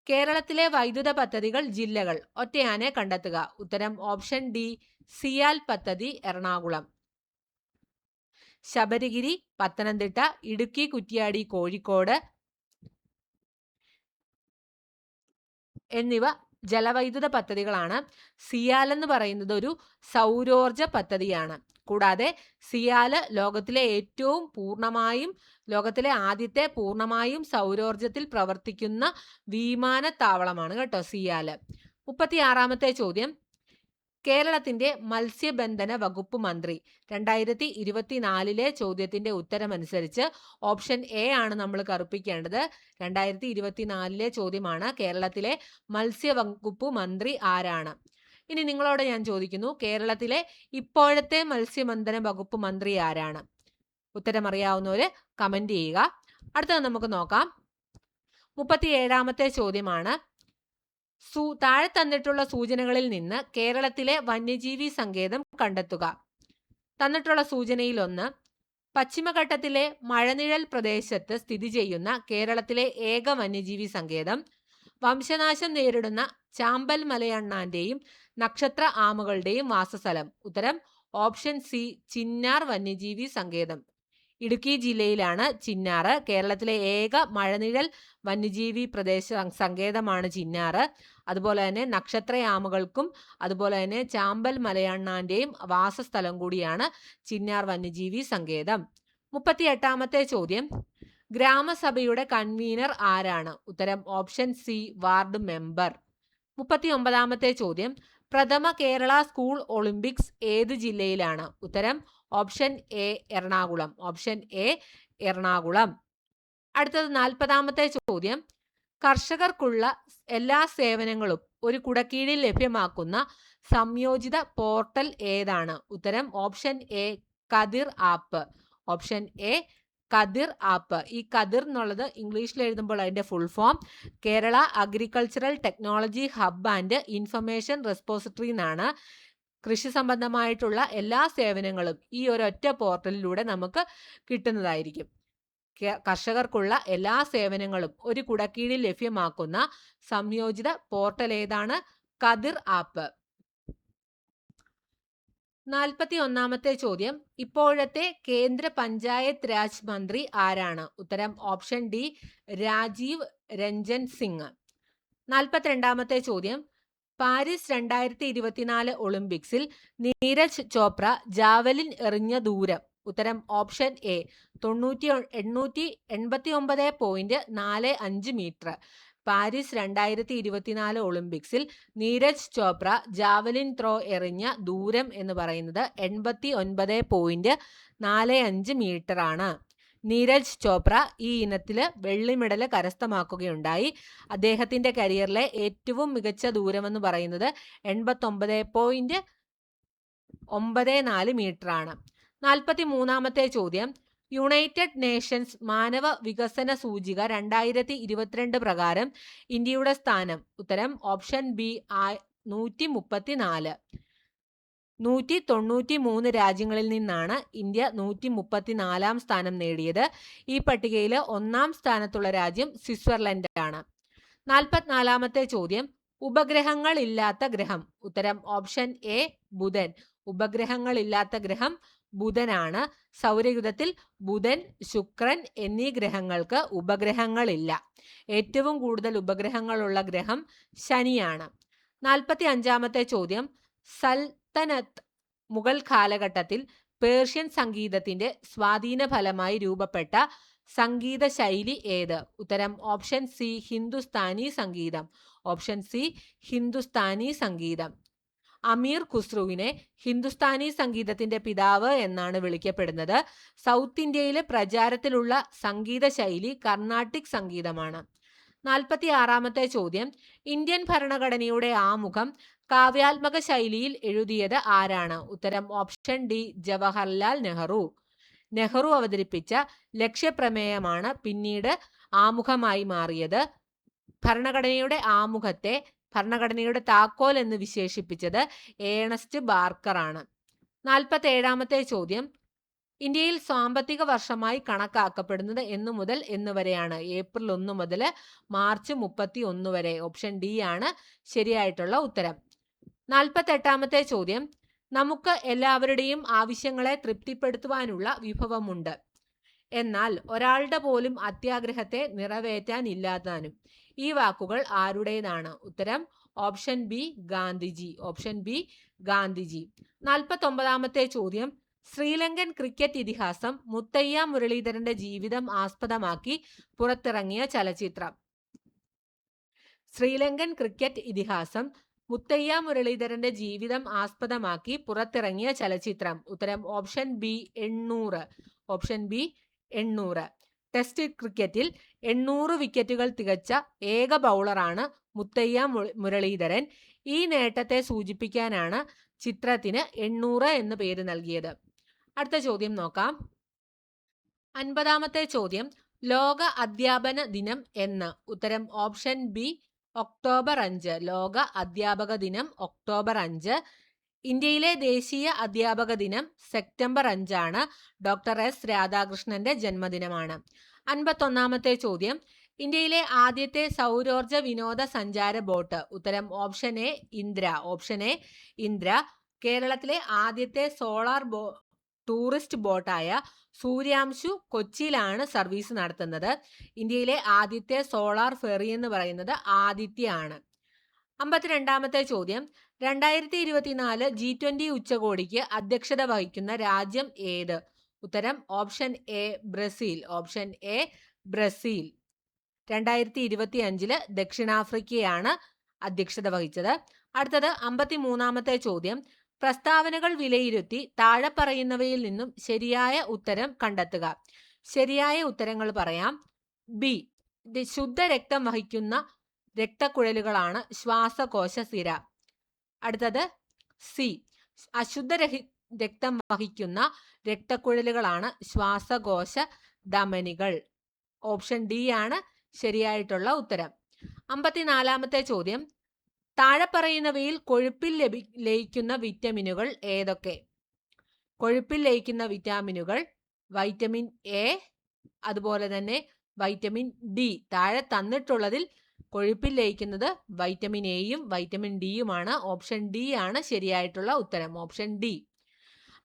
കേരളത്തിലെ വൈദ്യുത പദ്ധതികൾ ജില്ലകൾ ഒറ്റയാനെ കണ്ടെത്തുക. ഉത്തരം ഓപ്ഷൻ ഡി സിയാൽ പദ്ധതി എറണാകുളം, ശബരിഗിരി പത്തനംതിട്ട, ഇടുക്കി കുറ്റ്യാടി കോഴിക്കോട് എന്നിവ ജലവൈദ്യുത പദ്ധതികളാണ്. സിയാൽ എന്ന് പറയുന്നത് ഒരു സൗരോർജ പദ്ധതിയാണ്. കൂടാതെ സിയാല് ലോകത്തിലെ ആദ്യത്തെ പൂർണ്ണമായും സൗരോർജത്തിൽ പ്രവർത്തിക്കുന്ന വിമാനത്താവളമാണ് കേട്ടോ സിയാല്. 36-ാമത്തെ ചോദ്യം, കേരളത്തിന്റെ മത്സ്യബന്ധന വകുപ്പ് മന്ത്രി 2024 ചോദ്യത്തിന്റെ ഉത്തരമനുസരിച്ച് ഓപ്ഷൻ എ ആണ് നമ്മൾ കറുപ്പിക്കേണ്ടത്. 2024 ചോദ്യമാണ്. കേരളത്തിലെ മത്സ്യവകുപ്പ് മന്ത്രി ആരാണ്? ഇനി നിങ്ങളോട് ഞാൻ ചോദിക്കുന്നു, കേരളത്തിലെ ഇപ്പോഴത്തെ മത്സ്യബന്ധന വകുപ്പ് മന്ത്രി ആരാണ്? ഉത്തരം അറിയാവുന്നവര് കമന്റ് ചെയ്യുക. അടുത്തത് നമുക്ക് നോക്കാം. 37-ാമത്തെ ചോദ്യമാണ്, താഴെ തന്നിട്ടുള്ള സൂചനകളിൽ നിന്ന് കേരളത്തിലെ വന്യജീവി സങ്കേതം കണ്ടെത്തുക. തന്നിട്ടുള്ള സൂചനയിൽ 1, പശ്ചിമഘട്ടത്തിലെ മഴനിഴൽ പ്രദേശത്ത് സ്ഥിതി ചെയ്യുന്ന കേരളത്തിലെ ഏക വന്യജീവി സങ്കേതം, വംശനാശം നേരിടുന്ന ചാമ്പൽ മലയണ്ണാന്റെയും നക്ഷത്ര ആമകളുടെയും വാസസ്ഥലം. ഉത്തരം ഓപ്ഷൻ സി ചിന്നാർ വന്യജീവി സങ്കേതം. ഇടുക്കി ജില്ലയിലാണ് ചിന്നാർ. കേരളത്തിലെ ഏക മഴനിഴൽ വന്യജീവി പ്രദേശ സങ്കേതമാണ് ചിന്നാർ. അതുപോലെ തന്നെ നക്ഷത്രയാമകൾക്കും അതുപോലെ തന്നെ ചാമ്പൽ മലയണ്ണാന്റെയും വാസസ്ഥലം കൂടിയാണ് ചിന്നാർ വന്യജീവി സങ്കേതം. 38-ാമത്തെ ചോദ്യം, ഗ്രാമസഭയുടെ കൺവീനർ ആരാണ്? ഉത്തരം ഓപ്ഷൻ സി വാർഡ് മെമ്പർ. 39-ാമത്തെ ചോദ്യം, പ്രഥമ കേരള സ്കൂൾ ഒളിമ്പിക്സ് ഏത് ജില്ലയിലാണ്? ഉത്തരം option A Ernakulam. Option A Ernakulam. അടുത്തത് 40-ാമത്തെ ചോദ്യം, കർഷകർക്കുള്ള എല്ലാ സേവനങ്ങളും ഒരു കുടക്കീഴിൽ ലഭ്യമാക്കുന്ന സംയോജിത പോർട്ടൽ ഏതാണ്? ഉത്തരം option A Kathir app. Option A Kathir app. ഈ കതിർ എന്നുള്ളത് ഇംഗ്ലീഷിൽ എഴുതുമ്പോൾ അതിന്റെ full form Kerala agricultural technology hub and information repository എന്നാണ്. കൃഷി സംബന്ധമായിട്ടുള്ള എല്ലാ സേവനങ്ങളും ഈ ഒരൊറ്റ പോർട്ടലിലൂടെ നമുക്ക് കിട്ടുന്നതായിരിക്കും. കർഷകർക്കുള്ള എല്ലാ സേവനങ്ങളും ഒരു കുടക്കീഴിൽ ലഭ്യമാക്കുന്ന സംയോജിത പോർട്ടൽ ഏതാണ്? കതിർ ആപ്പ്. 41-ാമത്തെ ചോദ്യം, ഇപ്പോഴത്തെ കേന്ദ്ര പഞ്ചായത്ത് രാജ് മന്ത്രി ആരാണ്? ഉത്തരം ഓപ്ഷൻ ഡി രാജീവ് രഞ്ജൻ സിംഗ്. 42-ാമത്തെ ചോദ്യം, പാരീസ് 2024 ഒളിമ്പിക്സിൽ നീരജ് ചോപ്ര ജാവലിൻ എറിഞ്ഞ ദൂരം. ഉത്തരം ഓപ്ഷൻ എ 889.45 മീറ്റർ. പാരീസ് 2024 ഒളിമ്പിക്സിൽ നീരജ് ചോപ്ര ജാവലിൻ ത്രോ എറിഞ്ഞ ദൂരം എന്ന് പറയുന്നത് 89.45 മീറ്റർ ആണ്. നീരജ് ചോപ്ര ഈ ഇനത്തിൽ വെള്ളി മെഡൽ കരസ്ഥമാക്കുകയുണ്ടായി. അദ്ദേഹത്തിന്റെ കരിയറിലെ ഏറ്റവും മികച്ച ദൂരമെന്ന് പറയുന്നത് 89.94 മീറ്റർ ആണ്. 43-ാമത്തെ ചോദ്യം, യുണൈറ്റഡ് നേഷൻസ് മാനവ വികസന സൂചിക 2022 പ്രകാരം ഇന്ത്യയുടെ സ്ഥാനം. ഉത്തരം ഓപ്ഷൻ ബി 134. 193 രാജ്യങ്ങളിൽ നിന്നാണ് ഇന്ത്യ 134-ാം സ്ഥാനം നേടിയത്. ഈ പട്ടികയിൽ 1-ാം സ്ഥാനത്തുള്ള രാജ്യം സ്വിറ്റ്സർലൻഡ് ആണ്. 44-ാമത്തെ ചോദ്യം, ഉപഗ്രഹങ്ങൾ ഇല്ലാത്ത ഗ്രഹം. ഉത്തരം ഓപ്ഷൻ എ ബുധൻ. ഉപഗ്രഹങ്ങൾ ഇല്ലാത്ത ഗ്രഹം ബുധനാണ്. സൗരയൂഥത്തിൽ ബുധൻ, ശുക്രൻ എന്നീ ഗ്രഹങ്ങൾക്ക് ഉപഗ്രഹങ്ങളില്ല. ഏറ്റവും കൂടുതൽ ഉപഗ്രഹങ്ങളുള്ള ഗ്രഹം ശനിയാണ്. 45-ാമത്തെ ചോദ്യം, സൽത്തനത്ത് മുഗൾ കാലഘട്ടത്തിൽ പേർഷ്യൻ സംഗീതത്തിന്റെ സ്വാധീന ഫലമായി രൂപപ്പെട്ട സംഗീത ശൈലി ഏത്? ഉത്തരം ഓപ്ഷൻ സി ഹിന്ദുസ്ഥാനി സംഗീതം. ഓപ്ഷൻ സി ഹിന്ദുസ്ഥാനി സംഗീതം. അമീർ ഖുസ്രുവിനെ ഹിന്ദുസ്ഥാനി സംഗീതത്തിന്റെ പിതാവ് എന്നാണ് വിളിക്കപ്പെടുന്നത്. സൗത്ത് ഇന്ത്യയിലെ പ്രചാരത്തിലുള്ള സംഗീത ശൈലി കർണാട്ടിക് സംഗീതമാണ്. 46-ാമത്തെ ചോദ്യം, ഇന്ത്യൻ ഭരണഘടനയുടെ ആമുഖം കാവ്യാത്മക ശൈലിയിൽ എഴുതിയത് ആരാണ്? ഉത്തരം ഓപ്ഷൻ ഡി ജവഹർലാൽ നെഹ്റു. നെഹ്റു അവതരിപ്പിച്ച ലക്ഷ്യപ്രമേയമാണ് പിന്നീട് ആമുഖമായി മാറിയത്. ഭരണഘടനയുടെ ആമുഖത്തെ ഭരണഘടനയുടെ താക്കോൽ എന്ന് വിശേഷിപ്പിച്ചത് ഏണസ്റ്റ് ബാർക്കർ ആണ്. 47ാമത്തെ ചോദ്യം, ഇന്ത്യയിൽ സാമ്പത്തിക വർഷമായി കണക്കാക്കപ്പെടുന്നത് എന്നു മുതൽ എന്ന് വരെയാണ്? ഏപ്രിൽ 1 മുതൽ മാർച്ച് 31 വരെ. ഓപ്ഷൻ ഡി ആണ് ശരിയായിട്ടുള്ള ഉത്തരം. 48ാമത്തെ ചോദ്യം, നമുക്ക് എല്ലാവരുടെയും ആവശ്യങ്ങളെ തൃപ്തിപ്പെടുത്തുവാനുള്ള വിഭവമുണ്ട്, എന്നാൽ ഒരാളുടെ പോലും അത്യാഗ്രഹത്തെ നിറവേറ്റാനില്ലാതാനും. ഈ വാക്കുകൾ ആരുടേതാണ്? ഉത്തരം option B Gandhiji. Option B Gandhiji. 49ാമത്തെ ചോദ്യം, ശ്രീലങ്കൻ ക്രിക്കറ്റ് ഇതിഹാസം മുത്തയ്യ മുരളീധരന്റെ ജീവിതം ആസ്പദമാക്കി പുറത്തിറങ്ങിയ ചലച്ചിത്രം. ശ്രീലങ്കൻ ക്രിക്കറ്റ് ഇതിഹാസം മുത്തയ്യ മുരളീധരന്റെ ജീവിതം ആസ്പദമാക്കി പുറത്തിറങ്ങിയ ചലച്ചിത്രം. ഉത്തരം option B 800. Option B 800. Test ക്രിക്കറ്റിൽ 800 വിക്കറ്റുകൾ തികച്ച ഏക ബൗളറാണ് മുത്തയ്യ മുരളീധരൻ. ഈ നേട്ടത്തെ സൂചിപ്പിക്കാനാണ് ചിത്രത്തിന് 800 എന്ന് പേര് നൽകിയത്. അടുത്ത ചോദ്യം നോക്കാം. 50ാമത്തെ ചോദ്യം, ലോക അധ്യാപന ദിനം എന്ന്? ഉത്തരം ഓപ്ഷൻ ബി ഒക്ടോബർ 5. ലോക അധ്യാപക ദിനം ഒക്ടോബർ 5. ഇന്ത്യയിലെ ദേശീയ അധ്യാപക ദിനം സെപ്റ്റംബർ 5 ആണ്. ഡോക്ടർ എസ് രാധാകൃഷ്ണന്റെ ജന്മദിനമാണ്. 51ാമത്തെ ചോദ്യം, ഇന്ത്യയിലെ ആദ്യത്തെ സൗരോർജ വിനോദ സഞ്ചാര ബോട്ട്? ഉത്തരം option A Indra. Option A Indra. കേരളത്തിലെ ആദ്യത്തെ സോളാർ ടൂറിസ്റ്റ് ബോട്ടായ സൂര്യാംശു കൊച്ചിയിലാണ് സർവീസ് നടത്തുന്നത്. ഇന്ത്യയിലെ ആദ്യത്തെ സോളാർ ഫെറി എന്ന് പറയുന്നത് ആദിത്യ ആണ്. 52ാമത്തെ ചോദ്യം, 2024 G20 ഉച്ചകോടിക്ക് അധ്യക്ഷത വഹിക്കുന്ന രാജ്യം ഏത്? ഉത്തരം option A Brazil. Option A Brazil. 2025 ദക്ഷിണാഫ്രിക്കയാണ് അധ്യക്ഷത വഹിച്ചത്. അടുത്തത് 53ാമത്തെ ചോദ്യം, പ്രസ്താവനകൾ വിലയിരുത്തി താഴെ പറയുന്നവയിൽ നിന്നും ശരിയായ ഉത്തരം കണ്ടെത്തുക. ശരിയായ ഉത്തരങ്ങൾ പറയാം. ബി, ശുദ്ധരക്തം വഹിക്കുന്ന രക്തക്കുഴലുകളാണ് ശ്വാസകോശ സിര. അടുത്തത് സി, അശുദ്ധ രക്തം വഹിക്കുന്ന രക്തക്കുഴലുകളാണ് ശ്വാസകോശ ധമനികൾ. ഓപ്ഷൻ ഡി ആണ് ശരിയായിട്ടുള്ള ഉത്തരം. 54ാമത്തെ ചോദ്യം, താഴെ പറയുന്നവയിൽ കൊഴുപ്പിൽ ലയിക്കുന്ന വിറ്റമിനുകൾ ഏതൊക്കെ? കൊഴുപ്പിൽ ലയിക്കുന്ന വിറ്റാമിനുകൾ വൈറ്റമിൻ എ, അതുപോലെ തന്നെ വൈറ്റമിൻ ഡി. താഴെ തന്നിട്ടുള്ളതിൽ കൊഴുപ്പിൽ ലയിക്കുന്നത് വൈറ്റമിൻ എയും വൈറ്റമിൻ ഡിയുമാണ്. ഓപ്ഷൻ ഡി ആണ് ശരിയായിട്ടുള്ള ഉത്തരം. Option D.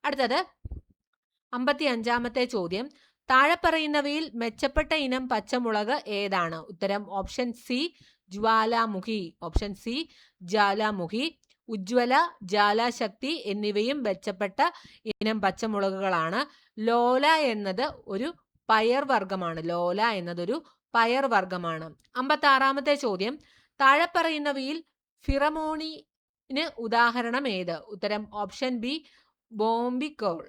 അടുത്തത് 55ാമത്തെ ചോദ്യം, താഴെ പറയുന്നവയിൽ മെച്ചപ്പെട്ട ഇനം പച്ചമുളക് ഏതാണ്? ഉത്തരം option C Jwalamukhi. Option C Jwalamukhi. Ujjwala, Jwalashakti എന്നിവയും മെച്ചപ്പെട്ട ഇനം പച്ചമുളകുകളാണ്. ലോല എന്നത് ഒരു പയർ വർഗമാണ്. ലോല എന്നതൊരു പയർ വർഗമാണ്. 56ാമത്തെ ചോദ്യം, താഴെ പറയുന്നവയിൽ ഫിറമോണിന് ഉദാഹരണം ഏത്? ഉത്തരം ഓപ്ഷൻ ബി ബോംബിക്കോൾ.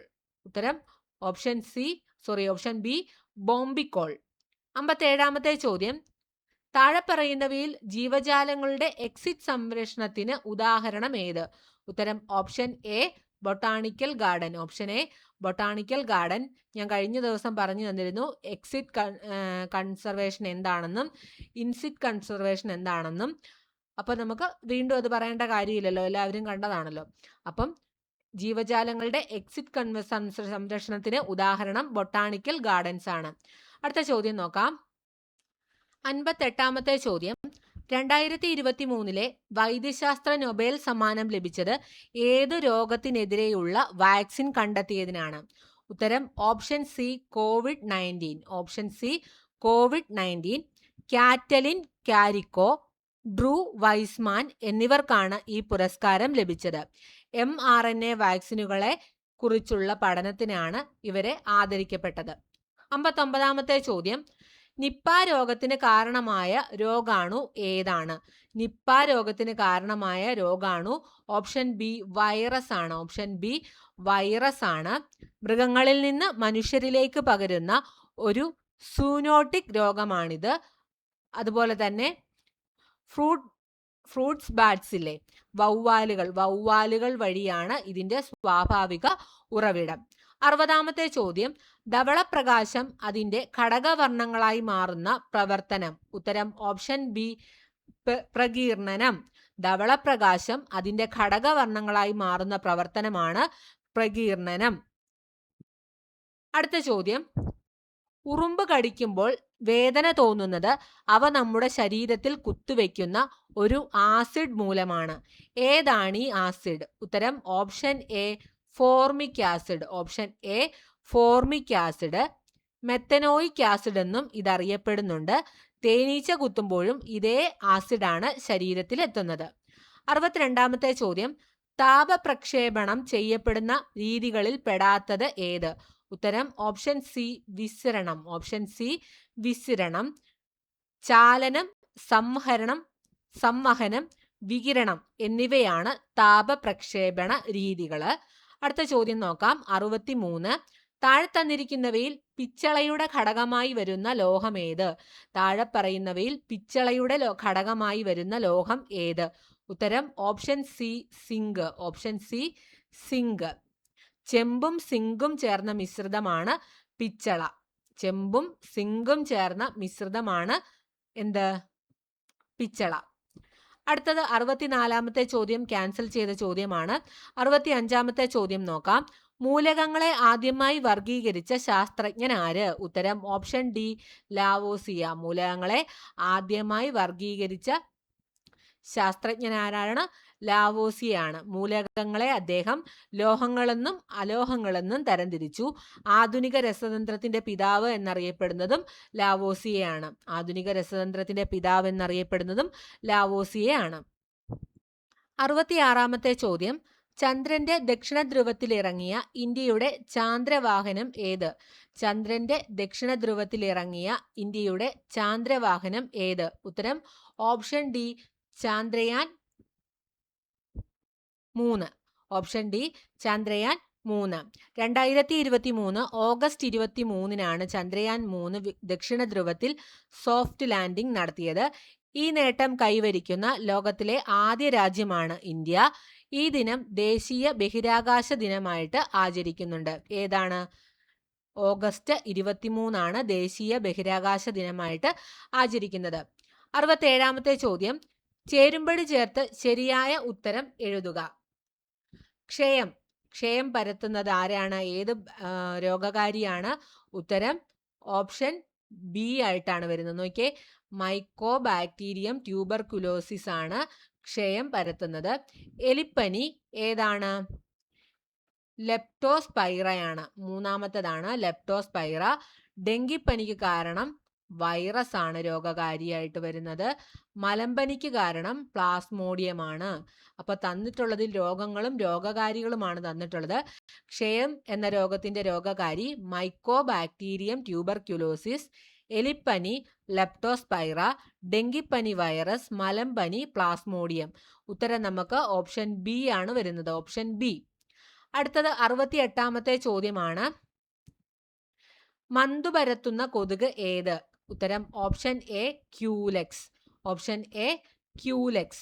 ഉത്തരം ഓപ്ഷൻ ബി ബോംബിക്കോൾ. 57ാമത്തെ ചോദ്യം, താഴെ പറയുന്നവയിൽ ജീവജാലങ്ങളുടെ എക്സിറ്റ് സംരക്ഷണത്തിന് ഉദാഹരണം ഏത്? ഉത്തരം option A botanical garden. Option A botanical garden. ഞാൻ കഴിഞ്ഞ ദിവസം പറഞ്ഞു തന്നിരുന്നു എക്സിറ്റ് കൺസർവേഷൻ എന്താണെന്നും ഇൻസിറ്റ് കൺസർവേഷൻ എന്താണെന്നും. അപ്പം നമുക്ക് വീണ്ടും അത് പറയേണ്ട കാര്യമില്ലല്ലോ, എല്ലാവരും കണ്ടതാണല്ലോ. അപ്പം ജീവജാലങ്ങളുടെ എക്സിറ്റ് സംരക്ഷണത്തിന് ഉദാഹരണം ബൊട്ടാണിക്കൽ ഗാർഡൻസ് ആണ്. അടുത്ത ചോദ്യം നോക്കാം. 58ാമത്തെ ചോദ്യം, 2023 വൈദ്യശാസ്ത്ര നൊബേൽ സമ്മാനം ലഭിച്ചത് ഏത് രോഗത്തിനെതിരെയുള്ള വാക്സിൻ കണ്ടെത്തിയതിനാണ്? ഉത്തരം option C COVID-19. Option C COVID-19. Katalin കാരിക്കോ, Drew Wiseman എന്നിവർക്കാണ് ഈ പുരസ്കാരം ലഭിച്ചത്. mRNA വാക്സിനുകളെ കുറിച്ചുള്ള പഠനത്തിനാണ് ഇവരെ ആദരിക്കപ്പെട്ടത്. 59ാമത്തെ ചോദ്യം, നിപ്പ രോഗത്തിന് കാരണമായ രോഗാണു ഏതാണ്? നിപ്പ രോഗത്തിന് കാരണമായ രോഗാണു ഓപ്ഷൻ ബി വൈറസ് ആണ്. ഓപ്ഷൻ ബി വൈറസ് ആണ്. മൃഗങ്ങളിൽ നിന്ന് മനുഷ്യരിലേക്ക് പകരുന്ന ഒരു സൂനോട്ടിക് രോഗമാണിത്. അതുപോലെ തന്നെ ഫ്രൂട്ട്സ് ബാറ്റ്സ് ഇല്ലേ, വവ്വാലുകൾ വഴിയാണ് ഇതിന്റെ സ്വാഭാവിക ഉറവിടം. 60-ാമത്തെ ചോദ്യം, ധവളപ്രകാശം അതിന്റെ ഘടകവർണ്ണങ്ങളായി മാറുന്ന പ്രവർത്തനം. ഉത്തരം ഓപ്ഷൻ ബി പ്രകീർണനം. ധവളപ്രകാശം അതിന്റെ ഘടകവർണ്ണങ്ങളായി മാറുന്ന പ്രവർത്തനമാണ് പ്രകീർണനം. അടുത്ത ചോദ്യം, ഉറുമ്പ് കടിക്കുമ്പോൾ വേദന തോന്നുന്നത് അവ നമ്മുടെ ശരീരത്തിൽ കുത്തുവെക്കുന്ന ഒരു ആസിഡ് മൂലമാണ്. ഏതാണ് ഈ ആസിഡ്? ഉത്തരം option A formic acid. Option A formic acid. Methanoic acid എന്നും ഇതറിയപ്പെടുന്നുണ്ട്. തേനീച്ച കുത്തുമ്പോഴും ഇതേ ആസിഡാണ് ശരീരത്തിൽ എത്തുന്നത്. 62-ാമത്തെ ചോദ്യം, താപപ്രക്ഷേപണം ചെയ്യപ്പെടുന്ന രീതികളിൽ പെടാത്തത് ഏത്? ഉത്തരം ഓപ്ഷൻ സി വിസരണം. ഓപ്ഷൻ സി വിസരണം. ചാലനം, സംവഹനം, വികിരണം എന്നിവയാണ് താപപ്രക്ഷേപണ രീതികൾ. അടുത്ത ചോദ്യം നോക്കാം. 63. താഴെ തന്നിരിക്കുന്നവയിൽ പിച്ചളയുടെ ഘടകമായി വരുന്ന ലോഹം ഏത്? താഴെ പറയുന്നവയിൽ പിച്ചളയുടെ ഘടകമായി വരുന്ന ലോഹം ഏത്? ഉത്തരം option C zinc. Option C zinc. ചെമ്പും സിങ്കും ചേർന്ന മിശ്രിതമാണ് പിച്ചള. ചെമ്പും സിങ്കും ചേർന്ന മിശ്രിതമാണ് എന്ത്? പിച്ചള. അടുത്തത് 64-ാമത്തെ ചോദ്യം ക്യാൻസൽ ചെയ്ത ചോദ്യമാണ്. 65-ാമത്തെ ചോദ്യം നോക്കാം. മൂലകങ്ങളെ ആദ്യമായി വർഗീകരിച്ച ശാസ്ത്രജ്ഞൻ ആര്? ഉത്തരം ഓപ്ഷൻ ഡി ലാവോസിയ. മൂലകങ്ങളെ ആദ്യമായി വർഗീകരിച്ച ശാസ്ത്രജ്ഞൻ ആരാണ്? ലാവോസിയാണ്. മൂലകങ്ങളെ അദ്ദേഹം ലോഹങ്ങളെന്നും അലോഹങ്ങളെന്നും തരംതിരിച്ചു. ആധുനിക രസതന്ത്രത്തിന്റെ പിതാവ് എന്നറിയപ്പെടുന്നതും ലാവോസിയയാണ്. ആധുനിക രസതന്ത്രത്തിന്റെ പിതാവ് എന്നറിയപ്പെടുന്നതും ലാവോസിയയാണ്. 66-ാമത്തെ ചോദ്യം, ചന്ദ്രന്റെ ദക്ഷിണധ്രുവത്തിലിറങ്ങിയ ഇന്ത്യയുടെ ചാന്ദ്രവാഹനം ഏത്? ചന്ദ്രന്റെ ദക്ഷിണധ്രുവത്തിലിറങ്ങിയ ഇന്ത്യയുടെ ചാന്ദ്രവാഹനം ഏത്? ഉത്തരം option D Chandrayaan 3. Option D Chandrayaan 3. 2023 August 23-നാണ് ചന്ദ്രയാൻ 3 ദക്ഷിണധ്രുവത്തിൽ സോഫ്റ്റ് ലാൻഡിംഗ് നടത്തിയത്. ഈ നേട്ടം കൈവരിക്കുന്ന ലോകത്തിലെ ആദ്യ രാജ്യമാണ് ഇന്ത്യ. ഈ ദിനം ദേശീയ ബഹിരാകാശ ദിനമായിട്ട് ആചരിക്കുന്നുണ്ട്. ഏതാണ്? ഓഗസ്റ്റ് 23 ദേശീയ ബഹിരാകാശ ദിനമായിട്ട് ആചരിക്കുന്നത്. 67-ാമത്തെ ചോദ്യം, ചേരുംപടി ചേർത്ത് ശരിയായ ഉത്തരം എഴുതുക. ക്ഷയം പരത്തുന്നത് ആരാണ്? ഏത് രോഗകാരിയാണ്? ഉത്തരം ഓപ്ഷൻ ബി ആയിട്ടാണ് വരുന്നത്. നോക്കിയേ, മൈക്കോ ബാക്ടീരിയം ട്യൂബർകുലോസിസ് ആണ് ക്ഷയം പരത്തുന്നത്. എലിപ്പനി ഏതാണ്? ലെപ്റ്റോസ്പൈറയാണ്. 3-ാമത്തേതാണ് ലെപ്റ്റോസ്പൈറ. ഡെങ്കിപ്പനിക്ക് കാരണം വൈറസ് ആണ് രോഗകാരിയായിട്ട് വരുന്നത്. മലമ്പനിക്ക് കാരണം പ്ലാസ്മോഡിയമാണ്. അപ്പൊ തന്നിട്ടുള്ളതിൽ രോഗങ്ങളും രോഗകാരികളുമാണ് തന്നിട്ടുള്ളത്. ക്ഷയം എന്ന രോഗത്തിന്റെ രോഗകാരി മൈക്കോ ബാക്ടീരിയം ട്യൂബർകുലോസിസ്, എലിപ്പനി ലെപ്റ്റോസ്പൈറ, ഡെങ്കിപ്പനി വൈറസ്, മലമ്പനി പ്ലാസ്മോഡിയം. ഉത്തരം നമുക്ക് ഓപ്ഷൻ ബി ആണ് വരുന്നത്. Option B. അടുത്തത് 68-ാമത്തെ ചോദ്യമാണ്. മന്തു പരത്തുന്ന കൊതുക് ഏത്? ഉത്തരം option A culex. Option A culex.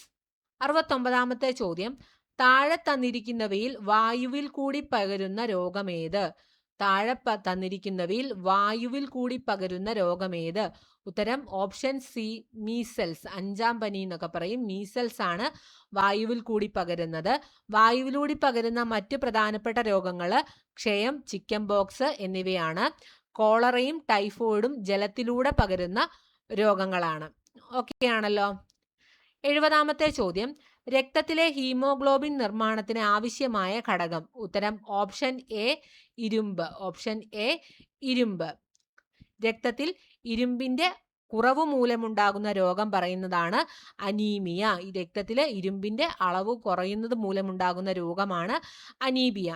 69-ാമത്തെ ചോദ്യം, താഴെ തന്നിരിക്കുന്നവയിൽ വായുവിൽ കൂടി പകരുന്ന രോഗമേത്? താഴെ തന്നിരിക്കുന്നവയിൽ വായുവിൽ കൂടി പകരുന്ന രോഗമേത്? ഉത്തരം ഓപ്ഷൻ സി മീസൽസ്. 5-ാം പനി എന്നൊക്കെ പറയും. മീസൽസ് ആണ് വായുവിൽ കൂടി പകരുന്നത്. വായുവിലൂടെ പകരുന്ന മറ്റു പ്രധാനപ്പെട്ട രോഗങ്ങൾ ക്ഷയം, ചിക്കൻ ബോക്സ് എന്നിവയാണ്. കോളറയും ടൈഫോയിഡും ജലത്തിലൂടെ പകരുന്ന രോഗങ്ങളാണ്. ഓക്കെ ആണല്ലോ. 70-ാമത്തെ ചോദ്യം, രക്തത്തിലെ ഹീമോഗ്ലോബിൻ നിർമ്മാണത്തിന് ആവശ്യമായ ഘടകം? ഉത്തരം ഓപ്ഷൻ എ ഇരുമ്പ്. ഓപ്ഷൻ എ ഇരുമ്പ്. രക്തത്തിൽ ഇരുമ്പിന്റെ കുറവ് മൂലമുണ്ടാകുന്ന രോഗം പറയുന്നതാണ് അനീമിയ. ഈ രക്തത്തിലെ ഇരുമ്പിന്റെ അളവ് കുറയുന്നത് മൂലമുണ്ടാകുന്ന രോഗമാണ് അനീമിയ.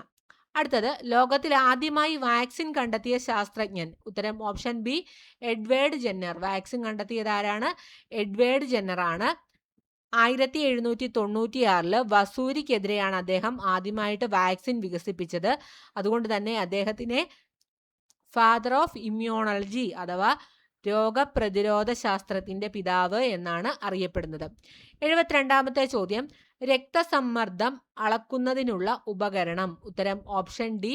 അടുത്തത്, ലോകത്തിൽ ആദ്യമായി വാക്സിൻ കണ്ടെത്തിയ ശാസ്ത്രജ്ഞൻ? ഉത്തരം option B Edward Jenner. Vaccine കണ്ടെത്തിയത് ആരാണ്? എഡ്വേർഡ് ജെന്നർ ആണ്. 1796 വസൂരിക്കെതിരെയാണ് അദ്ദേഹം ആദ്യമായിട്ട് വാക്സിൻ വികസിപ്പിച്ചത്. അതുകൊണ്ട് തന്നെ അദ്ദേഹത്തിനെ ഫാദർ ഓഫ് ഇമ്മ്യൂണോളജി അഥവാ രോഗപ്രതിരോധ ശാസ്ത്രത്തിന്റെ പിതാവ് എന്നാണ് അറിയപ്പെടുന്നത്. 72ാമത്തെ ചോദ്യം, രക്തസമ്മർദ്ദം അളക്കുന്നതിനുള്ള ഉപകരണം. ഉത്തരം option D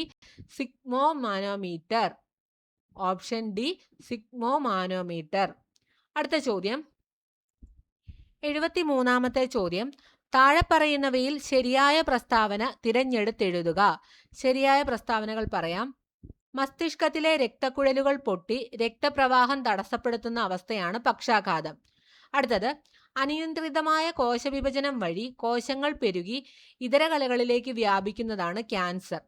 sphygmomanometer. Option D sphygmomanometer. അടുത്ത ചോദ്യം 73ാമത്തെ ചോദ്യം, താഴെ പറയുന്നവയിൽ ശരിയായ പ്രസ്താവന തിരഞ്ഞെടുത്തെഴുതുക. ശരിയായ പ്രസ്താവനകൾ പറയാം. മസ്തിഷ്കത്തിലെ രക്തക്കുഴലുകൾ പൊട്ടി രക്തപ്രവാഹം തടസ്സപ്പെടുത്തുന്ന അവസ്ഥയാണ് പക്ഷാഘാതം. അടുത്തത്, അനിയന്ത്രിതമായ കോശവിഭജനം വഴി കോശങ്ങൾ പെരുകി ഇതര കലകളിലേക്ക് വ്യാപിക്കുന്നതാണ് ക്യാൻസർ.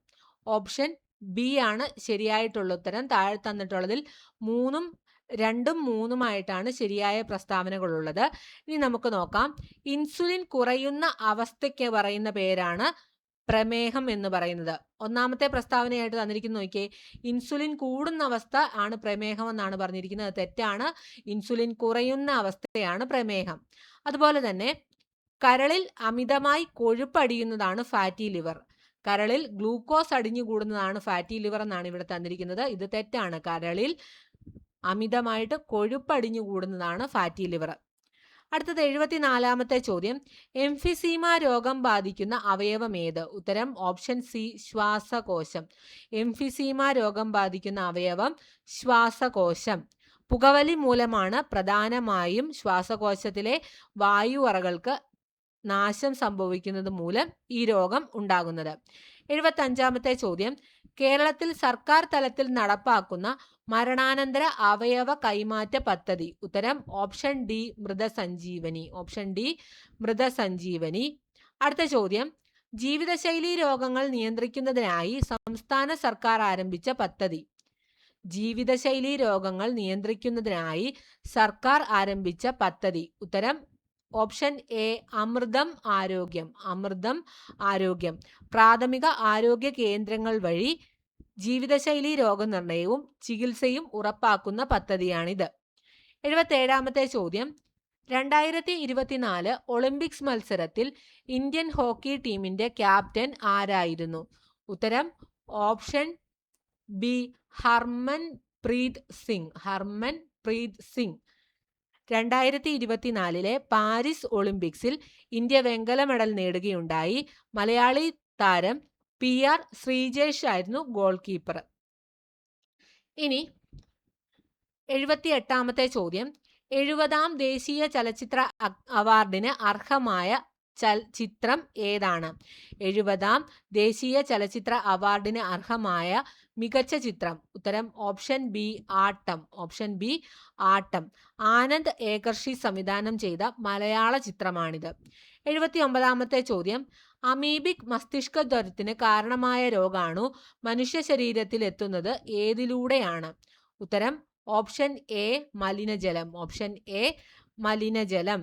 ഓപ്ഷൻ ബി ആണ് ശരിയായിട്ടുള്ള ഉത്തരം. താഴെ തന്നിട്ടുള്ളതിൽ 3ഉം 2ഉം 3ഉമായിട്ടാണ് ശരിയായ പ്രസ്താവനകളുള്ളത്. ഇനി നമുക്ക് നോക്കാം. ഇൻസുലിൻ കുറയുന്ന അവസ്ഥയ്ക്ക് പറയുന്ന പേരാണ് പ്രമേഹം എന്ന് പറയുന്നത്. ഒന്നാമത്തെ പ്രസ്താവനയായിട്ട് തന്നിരിക്കുന്ന നോക്കിയേ, ഇൻസുലിൻ കൂടുന്ന അവസ്ഥ ആണ് പ്രമേഹം എന്നാണ് പറഞ്ഞിരിക്കുന്നത്. തെറ്റാണ്. ഇൻസുലിൻ കുറയുന്ന അവസ്ഥയാണ് പ്രമേഹം. അതുപോലെ തന്നെ കരളിൽ അമിതമായി കൊഴുപ്പടിയുന്നതാണ് ഫാറ്റി ലിവർ. കരളിൽ ഗ്ലൂക്കോസ് അടിഞ്ഞുകൂടുന്നതാണ് ഫാറ്റി ലിവർ എന്നാണ് ഇവിടെ തന്നിരിക്കുന്നത്. ഇത് തെറ്റാണ്. കരളിൽ അമിതമായിട്ട് കൊഴുപ്പടിഞ്ഞുകൂടുന്നതാണ് ഫാറ്റി ലിവർ. അടുത്തത് 74ാമത്തെ ചോദ്യം, എംഫിസീമ രോഗം ബാധിക്കുന്ന അവയവം ഏത്? ഉത്തരം ഓപ്ഷൻ സി ശ്വാസകോശം. എംഫിസീമ രോഗം ബാധിക്കുന്ന അവയവം ശ്വാസകോശം. പുകവലി മൂലമാണ് പ്രധാനമായും ശ്വാസകോശത്തിലെ വായു അറകൾക്ക് നാശം സംഭവിക്കുന്നത് മൂലം ഈ രോഗം ഉണ്ടാകുന്നത്. 75ാമത്തെ ചോദ്യം, കേരളത്തിൽ സർക്കാർ തലത്തിൽ നടപ്പാക്കുന്ന മരണാനന്തര അവയവ കൈമാറ്റ പദ്ധതി. ഉത്തരം ഓപ്ഷൻ ഡി മൃതസഞ്ജീവനി. ഓപ്ഷൻ ഡി മൃതസഞ്ജീവനി. അടുത്ത ചോദ്യം, ജീവിതശൈലി രോഗങ്ങൾ നിയന്ത്രിക്കുന്നതിനായി സംസ്ഥാന സർക്കാർ ആരംഭിച്ച പദ്ധതി. ജീവിതശൈലി രോഗങ്ങൾ നിയന്ത്രിക്കുന്നതിനായി സർക്കാർ ആരംഭിച്ച പദ്ധതി. ഉത്തരം ഓപ്ഷൻ എ അമൃതം ആരോഗ്യം. അമൃതം ആരോഗ്യം. പ്രാഥമിക ആരോഗ്യ കേന്ദ്രങ്ങൾ വഴി ജീവിതശൈലി രോഗനിർണയവും ചികിത്സയും ഉറപ്പാക്കുന്ന പദ്ധതിയാണിത്. 77ാമത്തെ ചോദ്യം, 2024 ഒളിമ്പിക്സ് മത്സരത്തിൽ ഇന്ത്യൻ ഹോക്കി ടീമിന്റെ ക്യാപ്റ്റൻ ആരായിരുന്നു? ഉത്തരം option B Harmanpreet Singh. Harmanpreet Singh. 2024 Paris ഒളിമ്പിക്സിൽ ഇന്ത്യ വെങ്കല മെഡൽ നേടുകയുണ്ടായി. മലയാളി താരം PR ശ്രീജേഷ് ആയിരുന്നു ഗോൾ കീപ്പർ. ഇനി 78ാമത്തെ ചോദ്യം, 70ാം ദേശീയ ചലച്ചിത്ര അവാർഡിന് അർഹമായ ചിത്രം ഏതാണ്? 70ാം ദേശീയ ചലച്ചിത്ര അവാർഡിന് അർഹമായ മികച്ച ചിത്രം. ഉത്തരം ഓപ്ഷൻ ബി ആട്ടം. ഓപ്ഷൻ ബി ആട്ടം. ആനന്ദ് ഏകർഷി സംവിധാനം ചെയ്ത മലയാള ചിത്രമാണിത്. 79ാമത്തെ ചോദ്യം, അമീബിക് മസ്തിഷ്ക ജ്വരത്തിന് കാരണമായ രോഗാണു മനുഷ്യ ശരീരത്തിൽ എത്തുന്നത് ഏതിലൂടെയാണ്? ഉത്തരം ഓപ്ഷൻ എ മലിനജലം. ഓപ്ഷൻ എ മലിനജലം.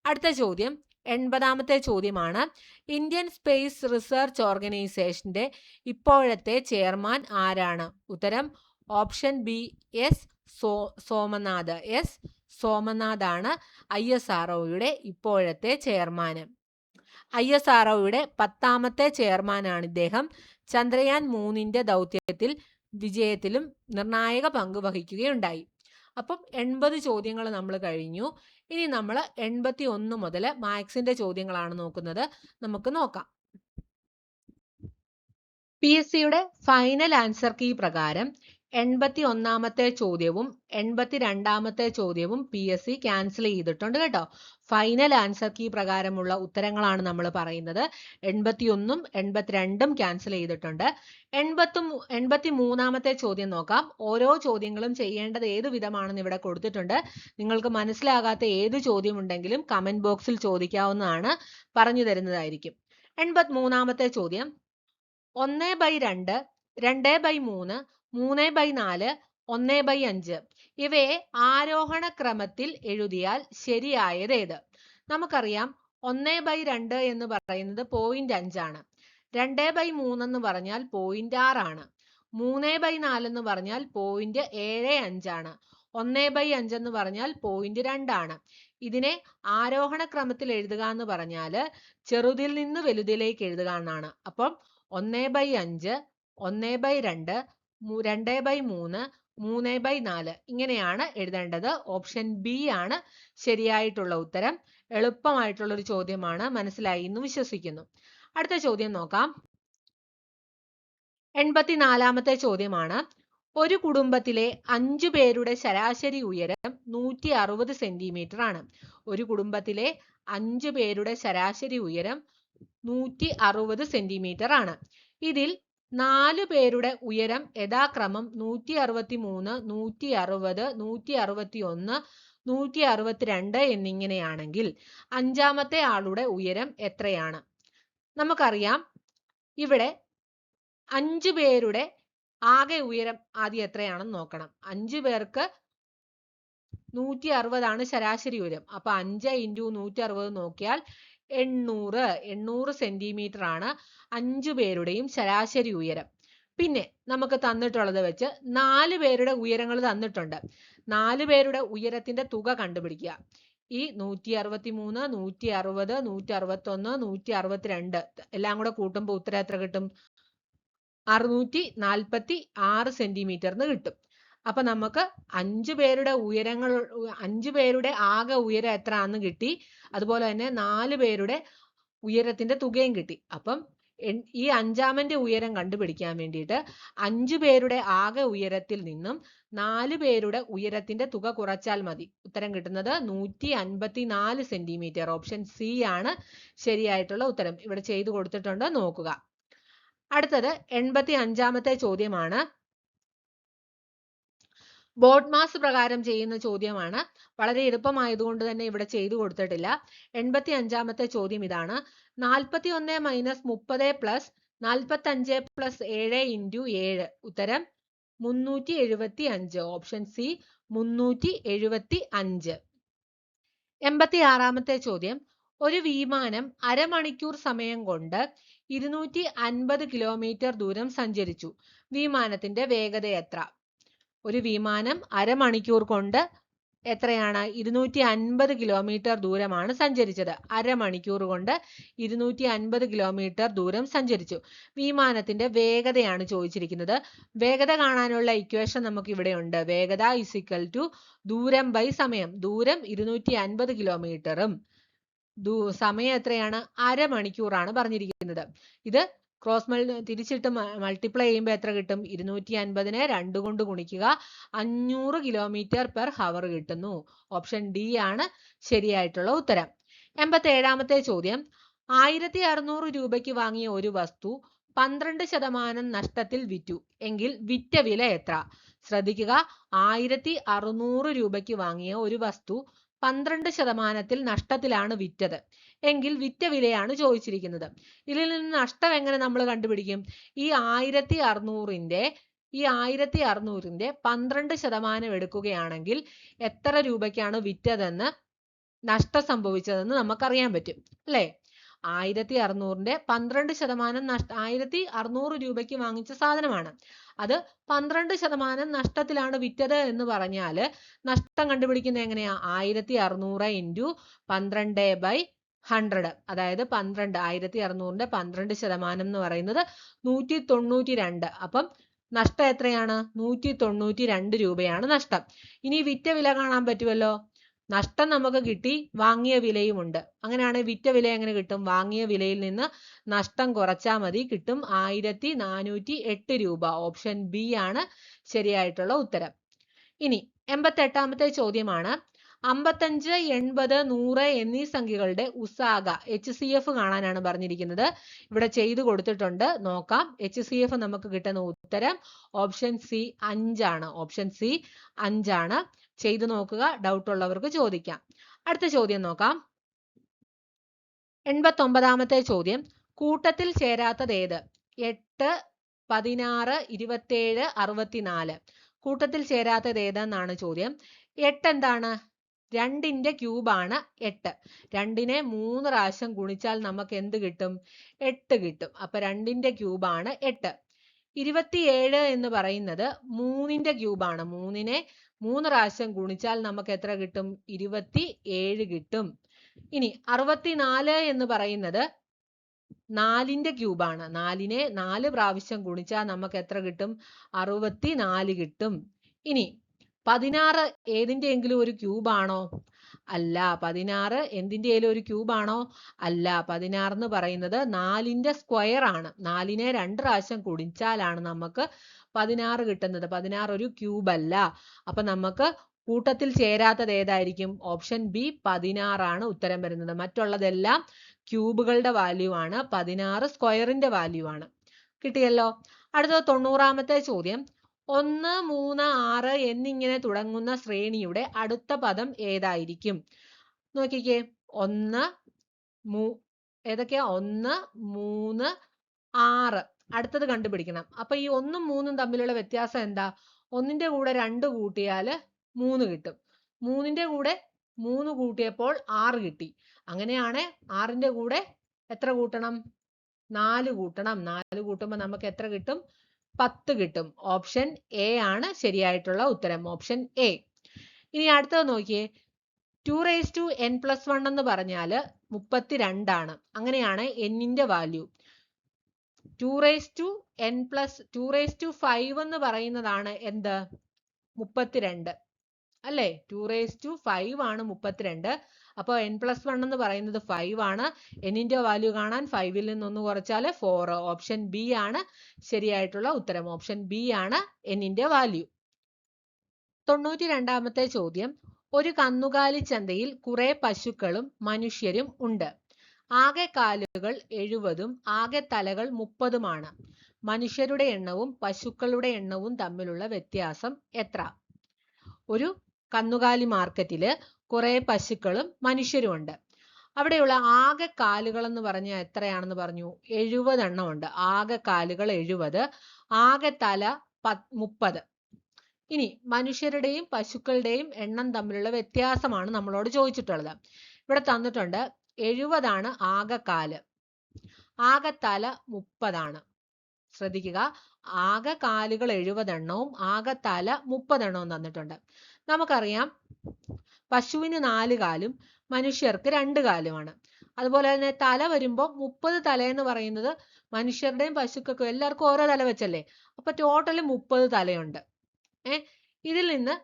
അടുത്ത ചോദ്യം 80ാമത്തെ ചോദ്യമാണ്, ഇന്ത്യൻ സ്പേസ് റിസർച്ച് ഓർഗനൈസേഷന്റെ ഇപ്പോഴത്തെ ചെയർമാൻ ആരാണ്? ഉത്തരം option B S Somanath. S സോമനാഥാണ് ISROയുടെ ഇപ്പോഴത്തെ ചെയർമാൻ. ISROയുടെ 10ാമത്തെ ചെയർമാനാണ് ഇദ്ദേഹം. ചന്ദ്രയാൻ 3ന്റെ ദൗത്യത്തിൽ വിജയത്തിലും നിർണായക പങ്ക് വഹിക്കുകയുണ്ടായി. അപ്പം 80 ചോദ്യങ്ങൾ നമ്മൾ കഴിഞ്ഞു. ഇനി നമ്മൾ 81 മുതൽ മാത്സിന്റെ ചോദ്യങ്ങളാണ് നോക്കുന്നത്. നമുക്ക് നോക്കാം. PSCയുടെ ഫൈനൽ ആൻസർ കീ പ്രകാരം 81ാമത്തെ ചോദ്യവും 82ാമത്തെ ചോദ്യവും PSC ക്യാൻസൽ ചെയ്തിട്ടുണ്ട് കേട്ടോ. ഫൈനൽ ആൻസർ കീ പ്രകാരമുള്ള ഉത്തരങ്ങളാണ് നമ്മൾ പറയുന്നത്. 81ഉം 82ഉം ക്യാൻസൽ ചെയ്തിട്ടുണ്ട്. 83ാമത്തെ ചോദ്യം നോക്കാം. ഓരോ ചോദ്യങ്ങളും ചെയ്യേണ്ടത് ഏത് വിധമാണെന്ന് ഇവിടെ കൊടുത്തിട്ടുണ്ട്. നിങ്ങൾക്ക് മനസ്സിലാകാത്ത ഏത് ചോദ്യമുണ്ടെങ്കിലും കമന്റ് ബോക്സിൽ ചോദിക്കാവുന്നതാണ്. പറഞ്ഞു തരുന്നതായിരിക്കും. 83ാമത്തെ ചോദ്യം, 1/2, 2/3, 3/4, 1/5 ഇവയെ ആരോഹണ ക്രമത്തിൽ എഴുതിയാൽ ശരിയായത് ഏത്? നമുക്കറിയാം 1/2 എന്ന് പറയുന്നത് 0.5 ആണ്. 2/3 എന്ന് പറഞ്ഞാൽ 0.6 ആണ്. 3/4 എന്ന് പറഞ്ഞാൽ 0.75 ആണ്. 1/5 എന്ന് പറഞ്ഞാൽ 0.2 ആണ്. ഇതിനെ ആരോഹണ ക്രമത്തിൽ എഴുതുക എന്ന് പറഞ്ഞാൽ ചെറുതിൽ നിന്ന് വലുതിലേക്ക് എഴുതുക എന്നാണ്. അപ്പം 1/5, 1/2, 2/3, 3/4 ഇങ്ങനെയാണ് എഴുതേണ്ടത്. ഓപ്ഷൻ ബി ആണ് ശരിയായിട്ടുള്ള ഉത്തരം. എളുപ്പമായിട്ടുള്ള ഒരു ചോദ്യമാണ്, മനസ്സിലായി എന്ന് വിശ്വസിക്കുന്നു. അടുത്ത ചോദ്യം നോക്കാം. 84ാമത്തെ ചോദ്യമാണ്. ഒരു കുടുംബത്തിലെ 5 പേരുടെ ശരാശരി ഉയരം 160 സെന്റിമീറ്റർ ആണ്. ഒരു കുടുംബത്തിലെ 5 പേരുടെ ശരാശരി ഉയരം 160 സെന്റിമീറ്റർ ആണ്. ഇതിൽ 4 പേരുടെ ഉയരം യഥാക്രമം 163, 160, 161, 162 എന്നിങ്ങനെയാണെങ്കിൽ അഞ്ചാമത്തെ ആളുടെ ഉയരം എത്രയാണ്? നമുക്കറിയാം ഇവിടെ 5 പേരുടെ ആകെ ഉയരം ആദ്യം എത്രയാണെന്ന് നോക്കണം. 5 പേർക്ക് 160 ആണ് ശരാശരി ഉയരം. അപ്പൊ 5 × 160 നോക്കിയാൽ 800 സെന്റിമീറ്റർ ആണ് 5 പേരുടെയും ശരാശരി ഉയരം. പിന്നെ നമുക്ക് തന്നിട്ടുള്ളത് വെച്ച് 4 പേരുടെ ഉയരങ്ങൾ തന്നിട്ടുണ്ട്. 4 പേരുടെ ഉയരത്തിന്റെ തുക കണ്ടുപിടിക്കുക. ഈ 163, 160, 161, 162 എല്ലാം കൂടെ കൂട്ടുമ്പോൾ ഉത്തരം എത്ര കിട്ടും? 646 സെന്റിമീറ്ററിന് കിട്ടും. അപ്പൊ നമുക്ക് 5 പേരുടെ ഉയരങ്ങൾ, 5 പേരുടെ ആകെ ഉയരം എത്രയാണെന്ന് കിട്ടി. അതുപോലെ തന്നെ 4 പേരുടെ ഉയരത്തിന്റെ തുകയും കിട്ടി. അപ്പം ഈ അഞ്ചാമന്റെ ഉയരം കണ്ടുപിടിക്കാൻ വേണ്ടിയിട്ട് 5 പേരുടെ ആകെ ഉയരത്തിൽ നിന്നും 4 പേരുടെ ഉയരത്തിന്റെ തുക കുറച്ചാൽ മതി. ഉത്തരം കിട്ടുന്നത് 154 സെന്റിമീറ്റർ. ഓപ്ഷൻ സി ആണ് ശരിയായിട്ടുള്ള ഉത്തരം. ഇവിടെ ചെയ്തു കൊടുത്തിട്ടുണ്ട്, നോക്കുക. അടുത്തത് 85ാമത്തെ ചോദ്യമാണ്. ബോർഡ് മാസ് പ്രകാരം ചെയ്യുന്ന ചോദ്യമാണ്. വളരെ എളുപ്പമായതുകൊണ്ട് തന്നെ ഇവിടെ ചെയ്തു കൊടുത്തിട്ടില്ല. 85ാമത്തെ ചോദ്യം ഇതാണ്. 41 - 30 + 45 + 7 × 7 ഉത്തരം 375. Option C 375. 86ാമത്തെ ചോദ്യം. ഒരു വിമാനം അരമണിക്കൂർ സമയം കൊണ്ട് 250 കിലോമീറ്റർ ദൂരം സഞ്ചരിച്ചു. വിമാനത്തിന്റെ വേഗത എത്ര? ഒരു വിമാനം അരമണിക്കൂർ കൊണ്ട് എത്രയാണ്? 250 കിലോമീറ്റർ ദൂരമാണ് സഞ്ചരിച്ചത്. അരമണിക്കൂർ കൊണ്ട് 250 കിലോമീറ്റർ ദൂരം സഞ്ചരിച്ചു. വിമാനത്തിന്റെ വേഗതയാണ് ചോദിച്ചിരിക്കുന്നത്. വേഗത കാണാനുള്ള ഇക്വേഷൻ നമുക്ക് ഇവിടെ ഉണ്ട്. വേഗത = ദൂരം ബൈ സമയം. ദൂരം 250 കിലോമീറ്ററും സമയം എത്രയാണ്? അരമണിക്കൂറാണ് പറഞ്ഞിരിക്കുന്നത്. ഇത് തിരിച്ചിട്ട് മൾട്ടിപ്ലൈ ചെയ്യുമ്പോൾ എത്ര കിട്ടും? 250നെ 2 കൊണ്ട് ഗുണിക്കുക, 500 km/h കിട്ടുന്നു. ഓപ്ഷൻ ഡി ആണ് ശരിയായിട്ടുള്ള ഉത്തരം. 87ാമത്തെ ചോദ്യം. 1600 രൂപയ്ക്ക് വാങ്ങിയ ഒരു വസ്തു 12% നഷ്ടത്തിൽ വിറ്റു എങ്കിൽ വിറ്റ വില എത്ര? ശ്രദ്ധിക്കുക, 1600 രൂപയ്ക്ക് വാങ്ങിയ ഒരു വസ്തു 12% നഷ്ടത്തിലാണ് വിറ്റത് എങ്കിൽ വിറ്റ വിലയാണ് ചോദിച്ചിരിക്കുന്നത്. ഇതിൽ നിന്ന് നഷ്ടം എങ്ങനെ നമ്മൾ കണ്ടുപിടിക്കും? ഈ 1600ന്റെ 12% എടുക്കുകയാണെങ്കിൽ എത്ര രൂപയ്ക്കാണ് വിറ്റതെന്ന്, നഷ്ടം സംഭവിച്ചതെന്ന് നമുക്കറിയാൻ പറ്റും അല്ലേ? 1600ന്റെ 12% 1600 രൂപയ്ക്ക് വാങ്ങിച്ച സാധനമാണ്. അത് 12% നഷ്ടത്തിലാണ് വിറ്റത് എന്ന് പറഞ്ഞാൽ നഷ്ടം കണ്ടുപിടിക്കുന്നത് എങ്ങനെയാ? 1600 × 12/100. അതായത് 1600ന്റെ 12% എന്ന് പറയുന്നത് 192. അപ്പം നഷ്ടം എത്രയാണ്? 192 രൂപയാണ് നഷ്ടം. ഇനി വിറ്റ വില കാണാൻ പറ്റുമല്ലോ. നഷ്ടം നമുക്ക് കിട്ടി, വാങ്ങിയ വിലയുമുണ്ട്. അങ്ങനെയാണെങ്കിൽ വിറ്റ വില എങ്ങനെ കിട്ടും? വാങ്ങിയ വിലയിൽ നിന്ന് നഷ്ടം കുറച്ചാൽ മതി, കിട്ടും 1408 രൂപ. ഓപ്ഷൻ ബി ആണ് ശരിയായിട്ടുള്ള ഉത്തരം. ഇനി 88ാമത്തെ ചോദ്യമാണ്. 55, 80, 100 എന്നീ സംഖ്യകളുടെ ഉസാഗ HCF കാണാനാണ് പറഞ്ഞിരിക്കുന്നത്. ഇവിടെ ചെയ്തു കൊടുത്തിട്ടുണ്ട്, നോക്കാം. HCF നമുക്ക് കിട്ടുന്ന ഉത്തരം ഓപ്ഷൻ സി 5 ആണ്. ഓപ്ഷൻ സി 5 ആണ്. ചെയ്തു നോക്കുക, ഡൗട്ട് ഉള്ളവർക്ക് ചോദിക്കാം. അടുത്ത ചോദ്യം നോക്കാം. 89ാമത്തെ ചോദ്യം. കൂട്ടത്തിൽ ചേരാത്തത് ഏത്? 8, 16, 27, 64. കൂട്ടത്തിൽ ചേരാത്തത് ഏതെന്നാണ് ചോദ്യം. 8 എന്താണ്? 2ന്റെ ക്യൂബാണ് 8. 2നെ 3 പ്രാവശ്യം ഗുണിച്ചാൽ നമുക്ക് എന്ത് കിട്ടും? 8 കിട്ടും. അപ്പൊ 2ന്റെ ക്യൂബാണ് 8. 27 എന്ന് പറയുന്നത് 3ന്റെ ക്യൂബാണ്. 3നെ 3 പ്രാവശ്യം ഗുണിച്ചാൽ നമുക്ക് എത്ര കിട്ടും? 27 കിട്ടും. ഇനി 64 എന്ന് പറയുന്നത് 4ന്റെ ക്യൂബാണ്. 4നെ 4 പ്രാവശ്യം ഗുണിച്ചാൽ നമുക്ക് എത്ര കിട്ടും? 64 കിട്ടും. ഇനി 16 ഏതിന്റെയെങ്കിലും ഒരു ക്യൂബാണോ? അല്ല. 16 എന്തിന്റെയെങ്കിലും ഒരു ക്യൂബാണോ? അല്ല. 16 എന്ന് പറയുന്നത് 4ന്റെ സ്ക്വയർ ആണ്. 4നെ 2 പ്രാവശ്യം ഗുണിച്ചാലാണ് നമുക്ക് 16 കിട്ടുന്നത്. 16 ഒരു ക്യൂബ് അല്ല. അപ്പൊ നമുക്ക് കൂട്ടത്തിൽ ചേരാത്തത് ഏതായിരിക്കും? ഓപ്ഷൻ ബി 16 ആണ് ഉത്തരം വരുന്നത്. മറ്റുള്ളതെല്ലാം ക്യൂബുകളുടെ വാല്യൂ ആണ്. 16 സ്ക്വയറിന്റെ വാല്യൂ ആണ്. കിട്ടിയല്ലോ. അടുത്തത് 90ാമത്തെ ചോദ്യം. 1, 3, 6 എന്നിങ്ങനെ തുടങ്ങുന്ന ശ്രേണിയുടെ അടുത്ത പദം ഏതായിരിക്കും? നോക്കിക്കേ. 1 ഏതൊക്കെയാ? 1, 3, 6. അടുത്തത് കണ്ടുപിടിക്കണം. അപ്പൊ ഈ 1ഉം 3ഉം തമ്മിലുള്ള വ്യത്യാസം എന്താ? 1ന്റെ കൂടെ 2 കൂട്ടിയാൽ 3 കിട്ടും. 3ന്റെ കൂടെ 3 കൂട്ടിയപ്പോൾ 6 കിട്ടി. അങ്ങനെയാണ് 6ന്റെ കൂടെ എത്ര കൂട്ടണം? 4 കൂട്ടണം. 4 കൂട്ടുമ്പോൾ നമുക്ക് എത്ര കിട്ടും? 10 കിട്ടും. ഓപ്ഷൻ എ ആണ് ശരിയായിട്ടുള്ള ഉത്തരം. Option A. ഇനി അടുത്തത് നോക്കിയേ. 2n+1 എന്ന് പറഞ്ഞാൽ 32 ആണ്. അങ്ങനെയാണ് n-ന്റെ വാല്യൂ. 2n+2/5 എന്ന് പറയുന്നതാണ് എന്ത്? 32 അല്ലേ? 2/5 ആണ് 32. അപ്പോൾ n+1 എന്ന് പറയുന്നത് 5 ആണ്. n-ന്റെ വാല്യൂ കാണാൻ 5ൽ നിന്ന് 1 കുറച്ചാൽ 4. ഓപ്ഷൻ ബി ആണ് ശരിയായിട്ടുള്ള ഉത്തരം. ഓപ്ഷൻ ബി ആണ് n-ന്റെ വാല്യൂ. 92ാമത്തെ ചോദ്യം. ഒരു കന്നുകാലി ചന്തയിൽ കുറെ പശുക്കളും മനുഷ്യരും ഉണ്ട്. ആകെ കാലുകൾ 70ഉം ആകെ തലകൾ 30ഉമാണ്. മനുഷ്യരുടെ എണ്ണവും പശുക്കളുടെ എണ്ണവും തമ്മിലുള്ള വ്യത്യാസം എത്ര? ഒരു കന്നുകാലി മാർക്കറ്റില് കുറെ പശുക്കളും മനുഷ്യരും ഉണ്ട്. അവിടെയുള്ള ആകെ കാലുകൾ എന്ന് പറഞ്ഞാൽ എത്രയാണെന്ന് പറഞ്ഞു? 70 എണ്ണം ഉണ്ട്. ആകെ കാലുകൾ 70, ആകെ തല 30. ഇനി മനുഷ്യരുടെയും പശുക്കളുടെയും എണ്ണം തമ്മിലുള്ള വ്യത്യാസമാണ് നമ്മളോട് ചോദിച്ചിട്ടുള്ളത്. ഇവിടെ തന്നിട്ടുണ്ട് 70 ആണ് ആകെ കാല്, ആകെ തല 30 ആണ്. ശ്രദ്ധിക്കുക, ആകെ കാലുകൾ 70 എണ്ണവും ആകെ തല 30 എണ്ണവും തന്നിട്ടുണ്ട്. നമുക്കറിയാം പശുവിന് 4 കാലും മനുഷ്യർക്ക് 2 കാലുമാണ്. അതുപോലെ തന്നെ തല വരുമ്പോൾ 30 തല എന്ന് പറയുന്നത് മനുഷ്യരുടെയും പശുക്കൾക്കും എല്ലാവർക്കും ഓരോ തല വെച്ചല്ലേ. അപ്പൊ ടോട്ടൽ 30 തലയുണ്ട്. ഇതിൽ നിന്ന്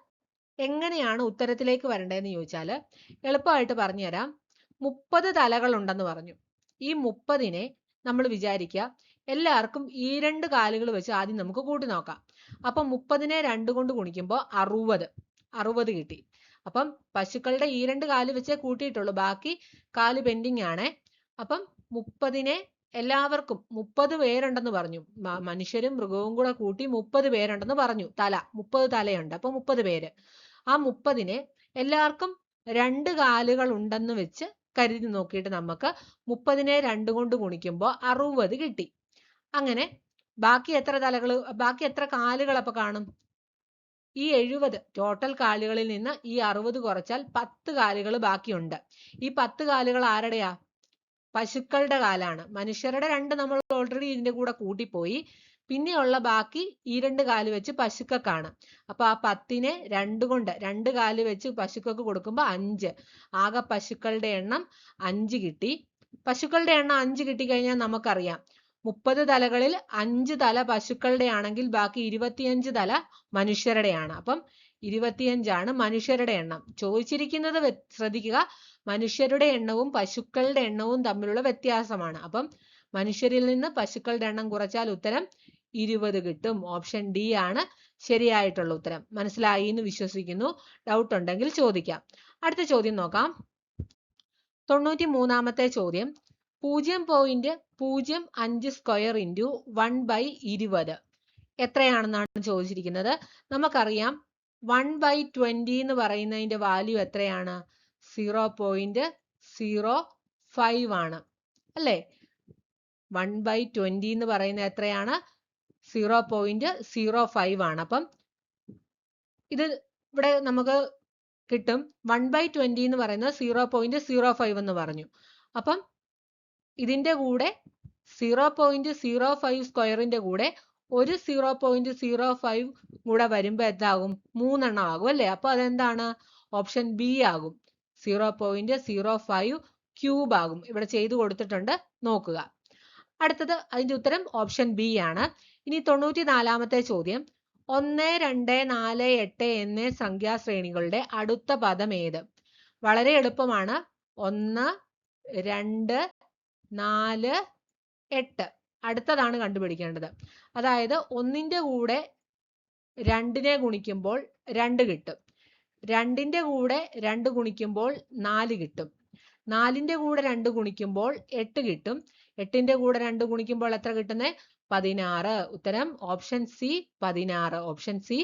എങ്ങനെയാണ് ഉത്തരത്തിലേക്ക് വരേണ്ടതെന്ന് ചോദിച്ചാൽ എളുപ്പമായിട്ട് പറഞ്ഞുതരാം. 30 തലകൾ ഉണ്ടെന്ന് പറഞ്ഞു. ഈ 30നെ നമ്മൾ വിചാരിക്കുക എല്ലാവർക്കും ഈ 2 കാലുകൾ വെച്ച് ആദ്യം നമുക്ക് കൂട്ടി നോക്കാം. അപ്പം 30നെ 2 കൊണ്ട് ഗുണിക്കുമ്പോൾ 60 കിട്ടി. അപ്പം പശുക്കളുടെ ഈ 2 കാല് വെച്ചേ കൂട്ടിയിട്ടുള്ളൂ, ബാക്കി കാല് പെൻഡിങ് ആണ്. അപ്പം 30നെ എല്ലാവർക്കും 30 പേരുണ്ടെന്ന് പറഞ്ഞു. മനുഷ്യരും മൃഗവും കൂടെ കൂട്ടി 30 പേരുണ്ടെന്ന് പറഞ്ഞു. 30 തലയുണ്ട്. അപ്പൊ 30 പേര്. ആ 30നെ എല്ലാവർക്കും 2 കാലുകൾ ഉണ്ടെന്ന് വെച്ച് കരുതി നോക്കിയിട്ട് നമുക്ക് 30നെ 2 കൊണ്ട് ഗുണിക്കുമ്പോൾ 60 കിട്ടി. അങ്ങനെ ബാക്കി എത്ര കാലുകൾ അപ്പൊ കാണും? ഈ 70 ടോട്ടൽ കാലുകളിൽ നിന്ന് ഈ 60 കുറച്ചാൽ 10 കാലുകൾ ബാക്കിയുണ്ട്. ഈ 10 കാലുകൾ ആരുടെയാ? പശുക്കളുടെ കാലാണ്. മനുഷ്യരുടെ 2 നമ്മൾ ഓൾറെഡി ഇതിന്റെ കൂടെ കൂട്ടിപ്പോയി. പിന്നെയുള്ള ബാക്കി ഈ 2 കാല് വെച്ച് പശുക്കൾക്കാണ്. അപ്പൊ ആ 10നെ 2 കൊണ്ട് 2 കാല് വെച്ച് പശുക്കൾക്ക് കൊടുക്കുമ്പോൾ 5. ആകെ പശുക്കളുടെ എണ്ണം 5 കിട്ടി. പശുക്കളുടെ എണ്ണം 5 കിട്ടിക്കഴിഞ്ഞാൽ നമുക്കറിയാം 30 തലകളിൽ 5 തല പശുക്കളുടെ ആണെങ്കിൽ ബാക്കി 25 തല മനുഷ്യരുടെയാണ്. അപ്പം 25 ആണ് മനുഷ്യരുടെ എണ്ണം. ചോദിച്ചിരിക്കുന്നത് ശ്രദ്ധിക്കുക, മനുഷ്യരുടെ എണ്ണവും പശുക്കളുടെ എണ്ണവും തമ്മിലുള്ള വ്യത്യാസമാണ്. അപ്പം മനുഷ്യരിൽ നിന്ന് പശുക്കളുടെ എണ്ണം കുറച്ചാൽ ഉത്തരം 20 കിട്ടും. ഓപ്ഷൻ ഡി ആണ് ശരിയായിട്ടുള്ള ഉത്തരം. മനസ്സിലായി എന്ന് വിശ്വസിക്കുന്നു. ഡൗട്ട് ഉണ്ടെങ്കിൽ ചോദിക്കാം. അടുത്ത ചോദ്യം നോക്കാം. 93ാമത്തെ ചോദ്യം. 0.05 സ്ക്വയർ ഇൻറ്റു 1/20 എത്രയാണെന്നാണ് ചോദിച്ചിരിക്കുന്നത്. നമുക്കറിയാം 1/20 എന്ന് പറയുന്നതിന്റെ വാല്യൂ എത്രയാണ്? 0.05 ആണ് അല്ലേ? 1/20 എന്ന് പറയുന്നത് എത്രയാണ്? 0.05 ആണ്. അപ്പം ഇത് ഇവിടെ നമുക്ക് കിട്ടും 1/20 എന്ന് പറയുന്നത് 0.05 എന്ന് പറഞ്ഞു. അപ്പം ഇതിന്റെ കൂടെ 0.05 സ്ക്വയറിന്റെ കൂടെ ഒരു 0.05 കൂടെ വരുമ്പോൾ എന്താകും? 3 എണ്ണം ആകും അല്ലേ? അപ്പൊ അതെന്താണ്? ഓപ്ഷൻ ബി ആകും. 0.05 ക്യൂബ് ആകും. ഇവിടെ ചെയ്തു കൊടുത്തിട്ടുണ്ട്, നോക്കുക. അടുത്തത് അതിന്റെ ഉത്തരം ഓപ്ഷൻ ബി ആണ്. ഇനി 94ാമത്തെ ചോദ്യം. 1, 2, 4, 8 എന്നീ സംഖ്യാശ്രേണികളുടെ അടുത്ത പദം ഏത്? വളരെ എളുപ്പമാണ്. 1, 2, 4, 8 അടുത്തതാണ് കണ്ടുപിടിക്കേണ്ടത്. അതായത് 1ന്റെ കൂടെ 2നെ ഗുണിക്കുമ്പോൾ 2 കിട്ടും. 2ന്റെ കൂടെ 2 ഗുണിക്കുമ്പോൾ 4 കിട്ടും. 4ന്റെ കൂടെ 2 ഗുണിക്കുമ്പോൾ 8 കിട്ടും. 8ന്റെ കൂടെ 2 ഗുണിക്കുമ്പോൾ എത്ര കിട്ടുന്നത്? 16. ഉത്തരം ഓപ്ഷൻ സി 16. ഓപ്ഷൻ സി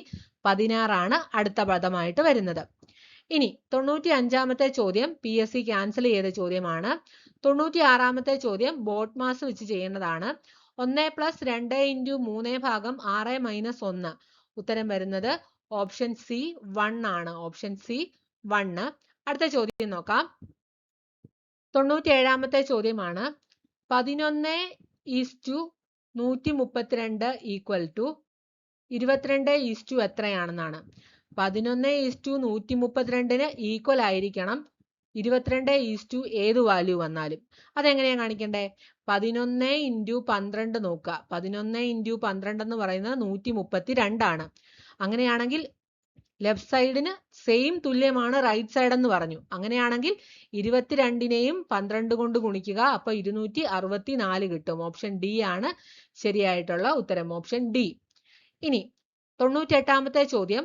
16 ആണ് അടുത്ത പദമായിട്ട് വരുന്നത്. ഇനി 95ാമത്തെ ചോദ്യം PSC ക്യാൻസൽ ചെയ്ത ചോദ്യമാണ്. 96ാമത്തെ ചോദ്യം ബോട്ട് മാസ് വെച്ച് ചെയ്യേണ്ടതാണ്. 1 + 2 × 3 / 6 - 1. ഉത്തരം വരുന്നത് ഓപ്ഷൻ സി 1 ആണ്. Option C 1. അടുത്ത ചോദ്യം നോക്കാം. 97ാമത്തെ ചോദ്യമാണ്. 11:132 = 22 എത്രയാണെന്നാണ്. 11:132 ഈക്വൽ ആയിരിക്കണം 22 ഏത് വാല്യൂ വന്നാലും. അതെങ്ങനെയാണ് കാണിക്കണ്ടേ? 11 × 12 നോക്കുക. 11 × 12 എന്ന് പറയുന്നത് 132 ആണ്. അങ്ങനെയാണെങ്കിൽ ലെഫ്റ്റ് സൈഡിന് സെയിം തുല്യമാണ് റൈറ്റ് സൈഡ് എന്ന് പറഞ്ഞു. അങ്ങനെയാണെങ്കിൽ 22നെയും 12 കൊണ്ട് ഗുണിക്കുക. അപ്പൊ 264 കിട്ടും. ഓപ്ഷൻ ഡി ആണ് ശരിയായിട്ടുള്ള ഉത്തരം. Option D. ഇനി 98ാമത്തെ ചോദ്യം.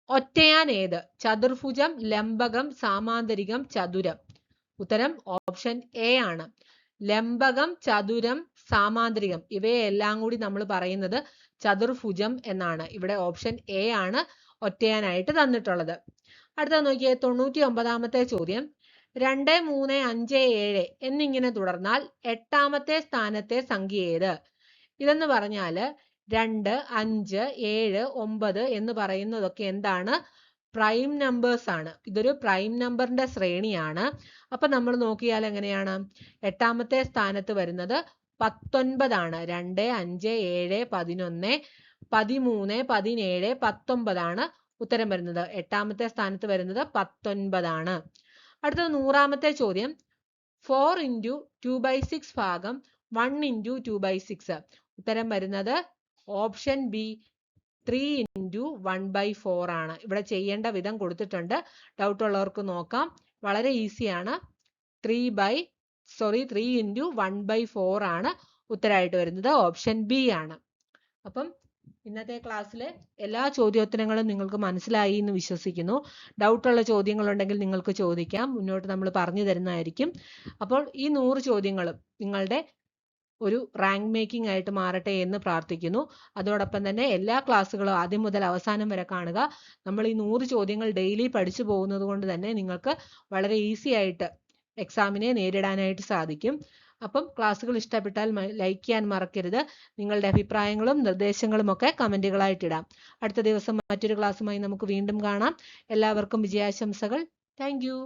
ഒറ്റയാൻ ഏത്? ചതുർഭുജം, ലംബകം, സാമാന്തരികം, ചതുരം. ഉത്തരം ഓപ്ഷൻ എ ആണ്. ലംബകം, ചതുരം, സാമാന്തരികം ഇവയെല്ലാം കൂടി നമ്മൾ പറയുന്നത് ചതുർഭുജം എന്നാണ്. ഇവിടെ ഓപ്ഷൻ എ ആണ് ഒറ്റയാനായിട്ട് തന്നിട്ടുള്ളത്. അടുത്ത നോക്കിയേ 99ാമത്തെ ചോദ്യം. 2, 3, 5, 7 എന്നിങ്ങനെ തുടർന്നാൽ 8ാമത്തെ സ്ഥാനത്തെ സംഖ്യ ഏത്? ഇതെന്ന് പറഞ്ഞാല് 2, 5, 7, 9 എന്ന് പറയുന്നതൊക്കെ എന്താണ്? പ്രൈം നമ്പേഴ്സ് ആണ്. ഇതൊരു പ്രൈം നമ്പറിന്റെ ശ്രേണിയാണ്. അപ്പൊ നമ്മൾ നോക്കിയാൽ എങ്ങനെയാണ്? 8ാമത്തെ സ്ഥാനത്ത് വരുന്നത് 19 ആണ്. 2, 5, 7, 11, 13, 17, 19 ആണ് ഉത്തരം വരുന്നത്. 8ാമത്തെ സ്ഥാനത്ത് വരുന്നത് 19 ആണ്. അടുത്തത് 100ാമത്തെ ചോദ്യം. 4 × 2/6 ഭാഗം 1 × 2/6. ഉത്തരം വരുന്നത് ഓപ്ഷൻ ബി 3 × 1/4 ആണ്. ഇവിടെ ചെയ്യേണ്ട വിധം കൊടുത്തിട്ടുണ്ട്. ഡൗട്ട് ഉള്ളവർക്ക് നോക്കാം. വളരെ ഈസിയാണ്. 3 × 1/4 ആണ് ഉത്തരമായിട്ട് വരുന്നത്. ഓപ്ഷൻ ബി ആണ്. അപ്പം ഇന്നത്തെ ക്ലാസ്സിലെ എല്ലാ ചോദ്യോത്തരങ്ങളും നിങ്ങൾക്ക് മനസ്സിലായി എന്ന് വിശ്വസിക്കുന്നു. ഡൗട്ടുള്ള ചോദ്യങ്ങളുണ്ടെങ്കിൽ നിങ്ങൾക്ക് ചോദിക്കാം. മുന്നോട്ട് നമ്മൾ പറഞ്ഞു തരുന്നതായിരിക്കും. അപ്പോൾ ഈ 100 ചോദ്യങ്ങളും നിങ്ങളുടെ ഒരു റാങ്ക് മേക്കിംഗ് ആയിട്ട് മാറട്ടെ എന്ന് പ്രാർത്ഥിക്കുന്നു. അതോടൊപ്പം തന്നെ എല്ലാ ക്ലാസ്സുകളും ആദ്യം മുതൽ അവസാനം വരെ കാണുക. നമ്മൾ ഈ 100 ചോദ്യങ്ങൾ ഡെയിലി പഠിച്ചു പോകുന്നത് കൊണ്ട് തന്നെ നിങ്ങൾക്ക് വളരെ ഈസി ആയിട്ട് എക്സാമിനെ നേരിടാനായിട്ട് സാധിക്കും. അപ്പം ക്ലാസ്സുകൾ ഇഷ്ടപ്പെട്ടാൽ ലൈക്ക് ചെയ്യാൻ മറക്കരുത്. നിങ്ങളുടെ അഭിപ്രായങ്ങളും നിർദ്ദേശങ്ങളും ഒക്കെ കമന്റുകളായിട്ട് ഇടാം. അടുത്ത ദിവസം മറ്റൊരു ക്ലാസ്സുമായി നമുക്ക് വീണ്ടും കാണാം. എല്ലാവർക്കും വിജയാശംസകൾ. Thank you.